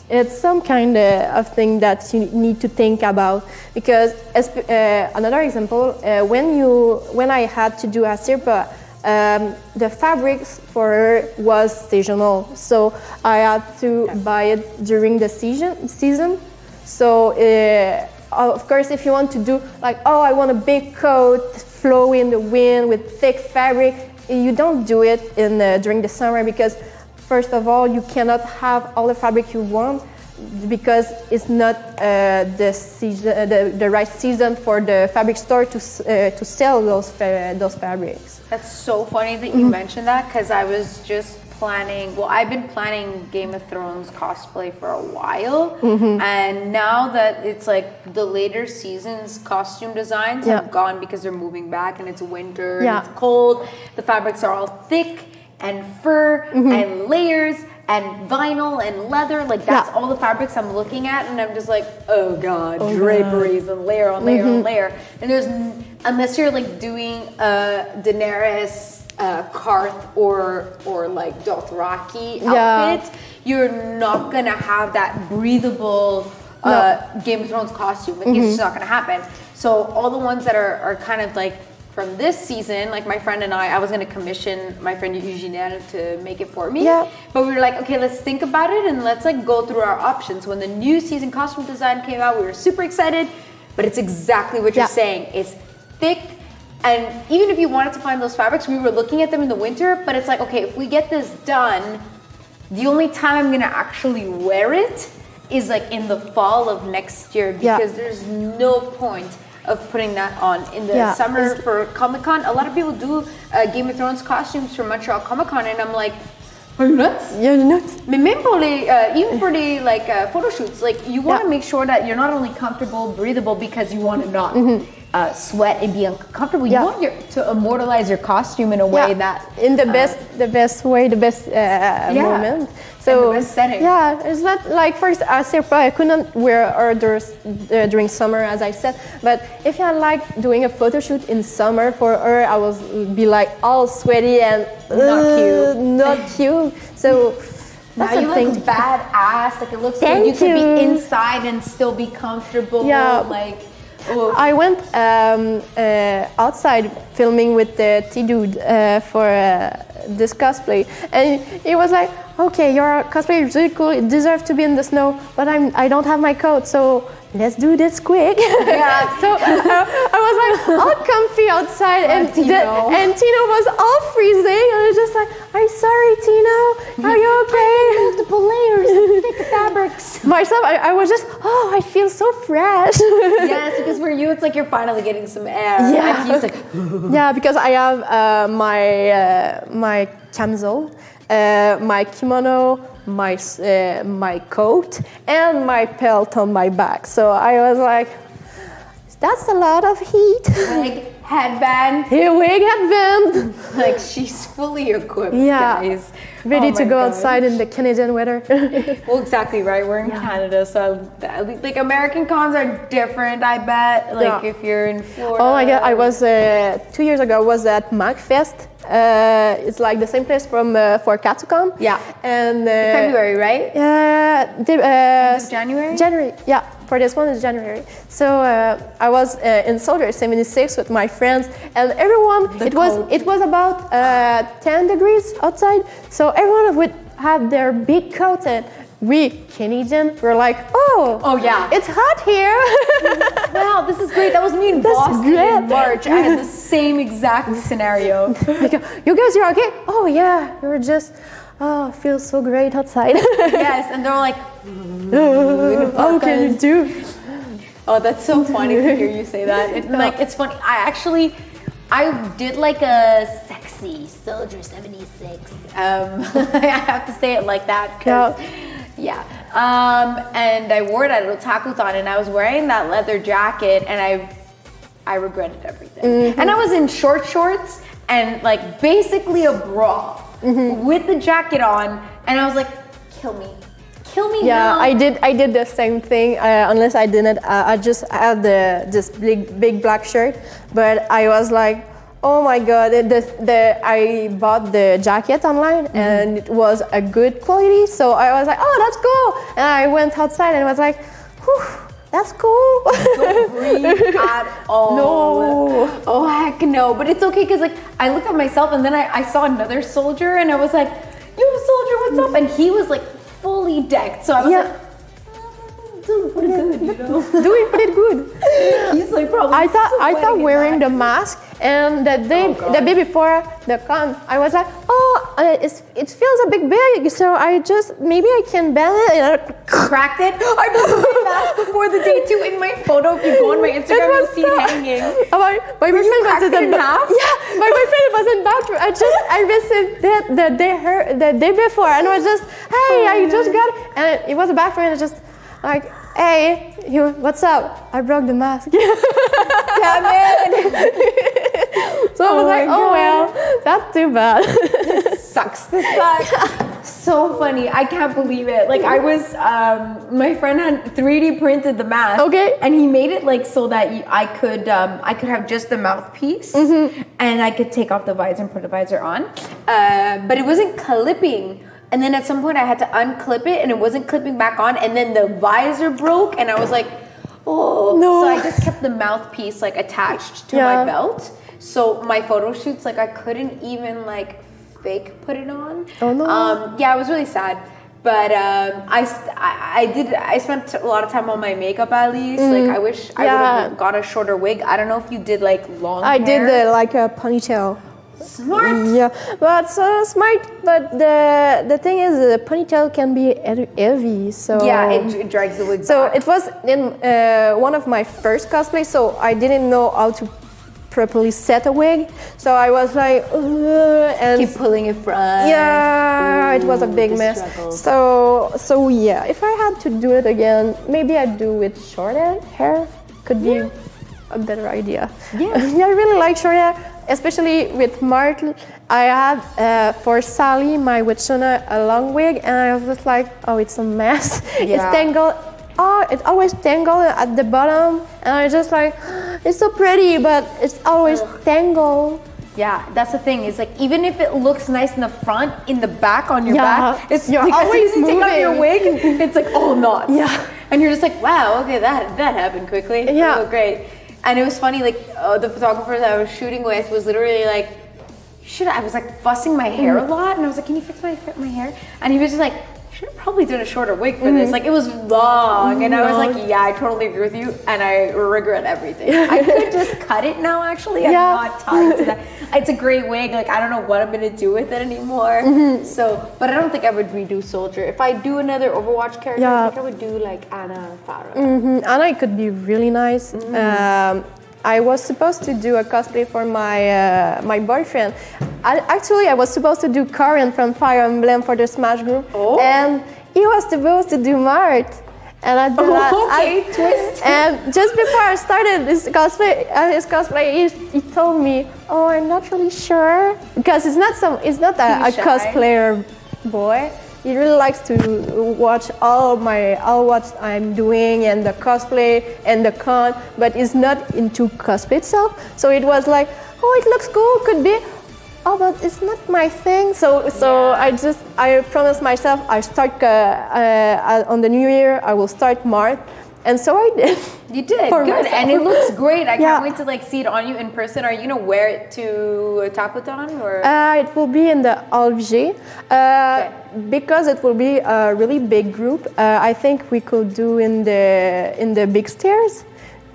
it's some kind of thing that you need to think about because another example when I had to do a Sirpa, the fabrics for her was seasonal, so I had to buy it during the season. So of course, if you want to do like, oh, I want a big coat, flowy in the wind with thick fabric, you don't do it during the summer because first of all, you cannot have all the fabric you want because it's not the season, the right season for the fabric store to sell those fabrics. That's so funny that you mentioned that because I was just planning. Well, I've been planning Game of Thrones cosplay for a while, and now that it's like the later seasons, costume designs have gone because they're moving back and it's winter and it's cold. The fabrics are all thick and fur and layers and vinyl and leather, like that's all the fabrics I'm looking at, and I'm just like, oh god, draperies and layer on layer on layer. And there's, unless you're like doing Daenerys, Karth or like Dothraki outfit, you're not gonna have that breathable Game of Thrones costume. Like it's just not gonna happen. So all the ones that are kind of like from this season, like my friend and I was going to commission my friend Eugenia to make it for me. Yeah. But we were like, okay, let's think about it and let's like go through our options. When the new season costume design came out, we were super excited, but it's exactly what you're saying. It's thick. And even if you wanted to find those fabrics, we were looking at them in the winter, but it's like, okay, if we get this done, the only time I'm gonna actually wear it is like in the fall of next year, because there's no point of putting that on in the summer for Comic-Con. A lot of people do Game of Thrones costumes for Montreal Comic-Con, and I'm like, are you nuts? You're nuts. Mais même pour les, even for the like photo shoots, like you want to make sure that you're not only comfortable, breathable, because you want to not sweat and be uncomfortable. You want to immortalize your costume in a way that in the best way, the best moment. So the best setting. Yeah, it's not like first I couldn't wear outdoors during summer, as I said. But if I like doing a photo shoot in summer for her, I will be like all sweaty and not cute. So that's now you thing. look badass. Like it looks like you could be inside and still be comfortable. Yeah. Like. I went outside filming with the T-Dude for this cosplay, and he was like, okay, your cosplay is really cool, it deserves to be in the snow, but I don't have my coat, so let's do this quick. Yeah. So I was like all comfy outside, and Tino was all freezing, and I was just like, I'm sorry, Tino, are you okay? Multiple layers of thick fabrics. Myself, I was just, I feel so fresh. Yes, because for you, it's like you're finally getting some air. Yeah. And he's like, yeah, because I have my camisole, my kimono, my coat, and my pelt on my back. So I was like, that's a lot of heat. wig, headband. Here, wig headband. Like she's fully equipped, guys. Ready to my go God. outside in the Canadian weather. Well, exactly right. We're in Canada, so like American cons are different. I bet. Like if you're in Florida. Oh my God! I was 2 years ago. I was at MagFest. It's like the same place from for Katsucon. Yeah. And February, right? January. January. Yeah. For this one is January. So I was in Soldier 76 with my friends, and everyone. It was about 10 degrees outside. So everyone would have their big coats, and we Canadians were like, oh yeah, it's hot here. Wow, this is great. That was me in Boston in March. I had the same exact scenario. Like, you guys are okay? Oh yeah, you're just. Oh, it feels so great outside. Yes, and they're like, how can you do? Oh, that's so funny to hear you say that. Like, it's funny. I did like a sexy Soldier 76. I have to say it like that. And I wore it at Otakuthon, and I was wearing that leather jacket, and I regretted everything. Mm-hmm. And I was in shorts and like basically a bra with the jacket on, and I was like, kill me now. I did the same thing, unless I didn't. I just had this big black shirt, but I was like, oh my God, I bought the jacket online and it was a good quality, so I was like, oh, that's cool. And I went outside and I was like, whew, that's cool. Don't breathe at all. No. Oh, heck no. But it's okay, because like I looked at myself and then I saw another soldier and I was like, yo, soldier, what's up? And he was like fully decked. So I was like, doing pretty good, you know? Doing pretty good. He's like probably I thought wearing the mask, and the day before the con, I was like, it feels a bit big, so maybe I can bend it, and I cracked it. I broke my mask before the day too. In my photo, if you go on my Instagram, you'll see it hanging. My boyfriend was in half. Yeah, my boyfriend was in bathroom. I received it the day before, and I was just, hey, I just got it, and it was a bathroom, and I just like, hey, what's up? I broke the mask. Damn it. So I was like, oh well, that's too bad. It sucks. This sucks. So funny. I can't believe it. Like I was, my friend had 3D printed the mask. Okay. And he made it like so that I could have just the mouthpiece, and I could take off the visor and put the visor on. But it wasn't clipping. And then at some point I had to unclip it and it wasn't clipping back on, and then the visor broke and I was like, oh no. So I just kept the mouthpiece like attached to my belt. So my photo shoots, like I couldn't even like fake put it on. Oh no. Yeah, it was really sad. But I spent a lot of time on my makeup at least. Like I wish I would have got a shorter wig. I don't know if you did like long hair. I did like a ponytail. Smart. Yeah, but smart. But the thing is, the ponytail can be heavy. So yeah, it drags the wig. So back. it was in one of my first cosplays. So I didn't know how to properly set a wig. So I was like, and keep pulling it front. Yeah, it was a big mess. Struggles. So yeah, if I had to do it again, maybe I'd do with short hair. Could be a better idea. Yeah. I really like short hair, especially with Marth. I had for Sally, my Witchuna, a long wig, and I was just like, oh, it's a mess. Yeah. It's tangled. Oh, it always tangled at the bottom, and I just like, it's so pretty, but it's always tangled. Yeah, that's the thing. Is like even if it looks nice in the front, in the back on your back, it's you're like, always as soon as you take off your moving. wig, it's like all knots. Yeah. And you're just like, wow, okay, that happened quickly. Yeah. Oh, great. And it was funny, like the photographer that I was shooting with was literally like, I was like fussing my hair a lot, and I was like, can you fix my hair? And he was just like, should have probably done a shorter wig for this. Like it was long, and I was like, yeah, I totally agree with you, and I regret everything. I could just cut it now. Actually, I'm not tied to that. It's a great wig. Like I don't know what I'm gonna do with it anymore. So, but I don't think I would redo Soldier. If I do another Overwatch character, I think I would do like Anna or Farah. Anna could be really nice. I was supposed to do a cosplay for my my boyfriend. I was supposed to do Karen from Fire Emblem for the Smash group, and he was supposed to do Marth. And I did twist. And just before I started his cosplay, he told me, "Oh, I'm not really sure," because he's not a cosplayer boy. He really likes to watch all what I'm doing and the cosplay and the con, but he's not into cosplay itself. So it was like, oh, it looks cool, could be. Oh, but it's not my thing. So I promised myself I start on the new year. I will start Marth, and so I did. You did good, myself. And it looks great. I can't wait to like see it on you in person. Are you gonna wear it to Takutan or? It will be in the Alger. Because it will be a really big group, I think we could do in the big stairs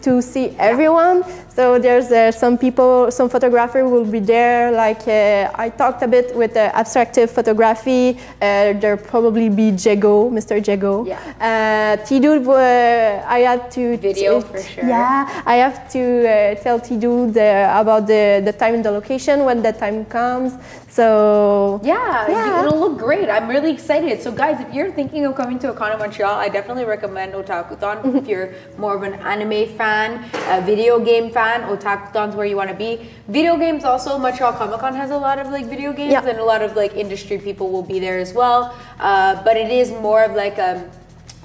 to see everyone. So there's some photographer will be there. Like I talked a bit with abstractive photography. There'll probably be Mr. Jego. Yeah. T-Dude, I had to video for sure. Yeah, I have to tell T-Dude about the time and the location when the time comes. So it'll look great. I'm really excited. So guys, if you're thinking of coming to a con in Montreal, I definitely recommend Otakutan. If you're more of an anime fan, a video game fan, Otakutan's where you want to be. Video games also, Montreal Comic Con has a lot of like video games, and a lot of like industry people will be there as well. But it is more of like a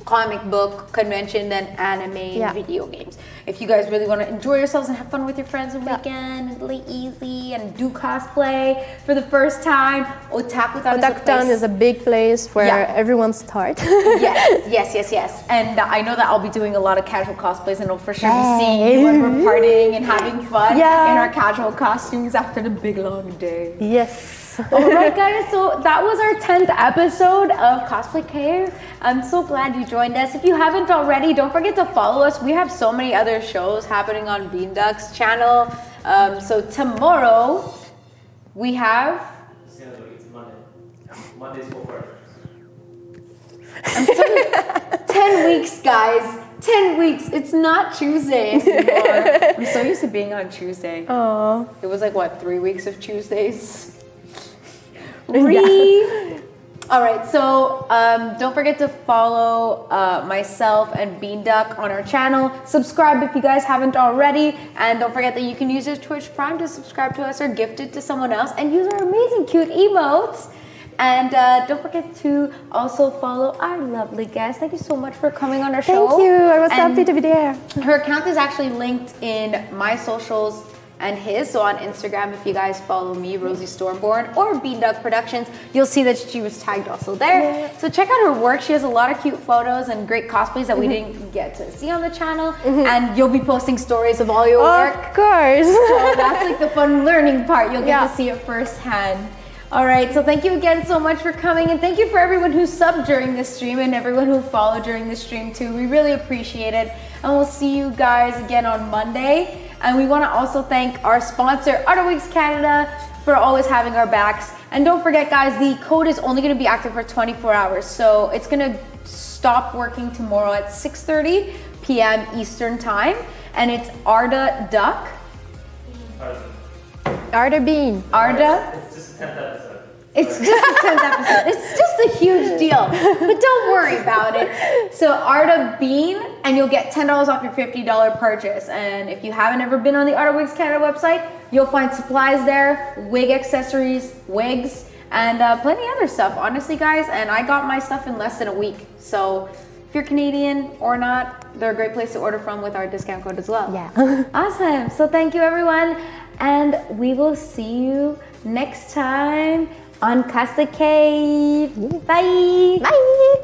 comic book convention than anime and video games. If you guys really want to enjoy yourselves and have fun with your friends on weekend and play easy and do cosplay for the first time, Otakutan is a big place where everyone starts. yes. And I know that I'll be doing a lot of casual cosplays, and I'll for sure be seeing you when we're partying and having fun in our casual costumes after the big long day. Yes. All right, guys, so that was our 10th episode of Cosplay Care. I'm so glad you joined us. If you haven't already, don't forget to follow us. We have so many other shows happening on Beanduck's channel. So tomorrow we have... It's Monday. Monday's for work. I'm so 10 weeks, guys. 10 weeks. It's not Tuesday anymore. I'm so used to being on Tuesday. Oh. It was like, what, 3 weeks of Tuesdays? All right, so don't forget to follow myself and Beanduck on our channel. Subscribe if you guys haven't already, and don't forget that you can use your Twitch Prime to subscribe to us or gift it to someone else, and use our amazing cute emotes. And don't forget to also follow our lovely guest. Thank you so much for coming on our show. Thank you. I was happy to be there. Her account is actually linked in my socials and his. So on Instagram, if you guys follow me, Rosie Stormborn, or Beanduck Productions, you'll see that she was tagged also there. Yeah. So check out her work. She has a lot of cute photos and great cosplays that we didn't get to see on the channel. And you'll be posting stories of all your work. Of course. So that's like the fun learning part. You'll get to see it firsthand. All right, so thank you again so much for coming, and thank you for everyone who subbed during this stream and everyone who followed during the stream too. We really appreciate it, and we'll see you guys again on Monday. And we want to also thank our sponsor, Artworks Canada, for always having our backs. And don't forget, guys, the code is only going to be active for 24 hours, so it's going to stop working tomorrow at 6:30 p.m. Eastern Time, and it's Arda Duck. Arda Bean. Arda. It's just the 10th episode. It's just the 10th episode. It's just a huge deal. But don't worry about it. So Arda Bean, and you'll get $10 off your $50 purchase. And if you haven't ever been on the Artworks Canada website, you'll find supplies there, wig accessories, wigs, and plenty other stuff. Honestly, guys, and I got my stuff in less than a week. So if you're Canadian or not, they're a great place to order from with our discount code as well. Yeah. Awesome. So thank you, everyone. And we will see you next time on Casa Cave. Bye. Bye.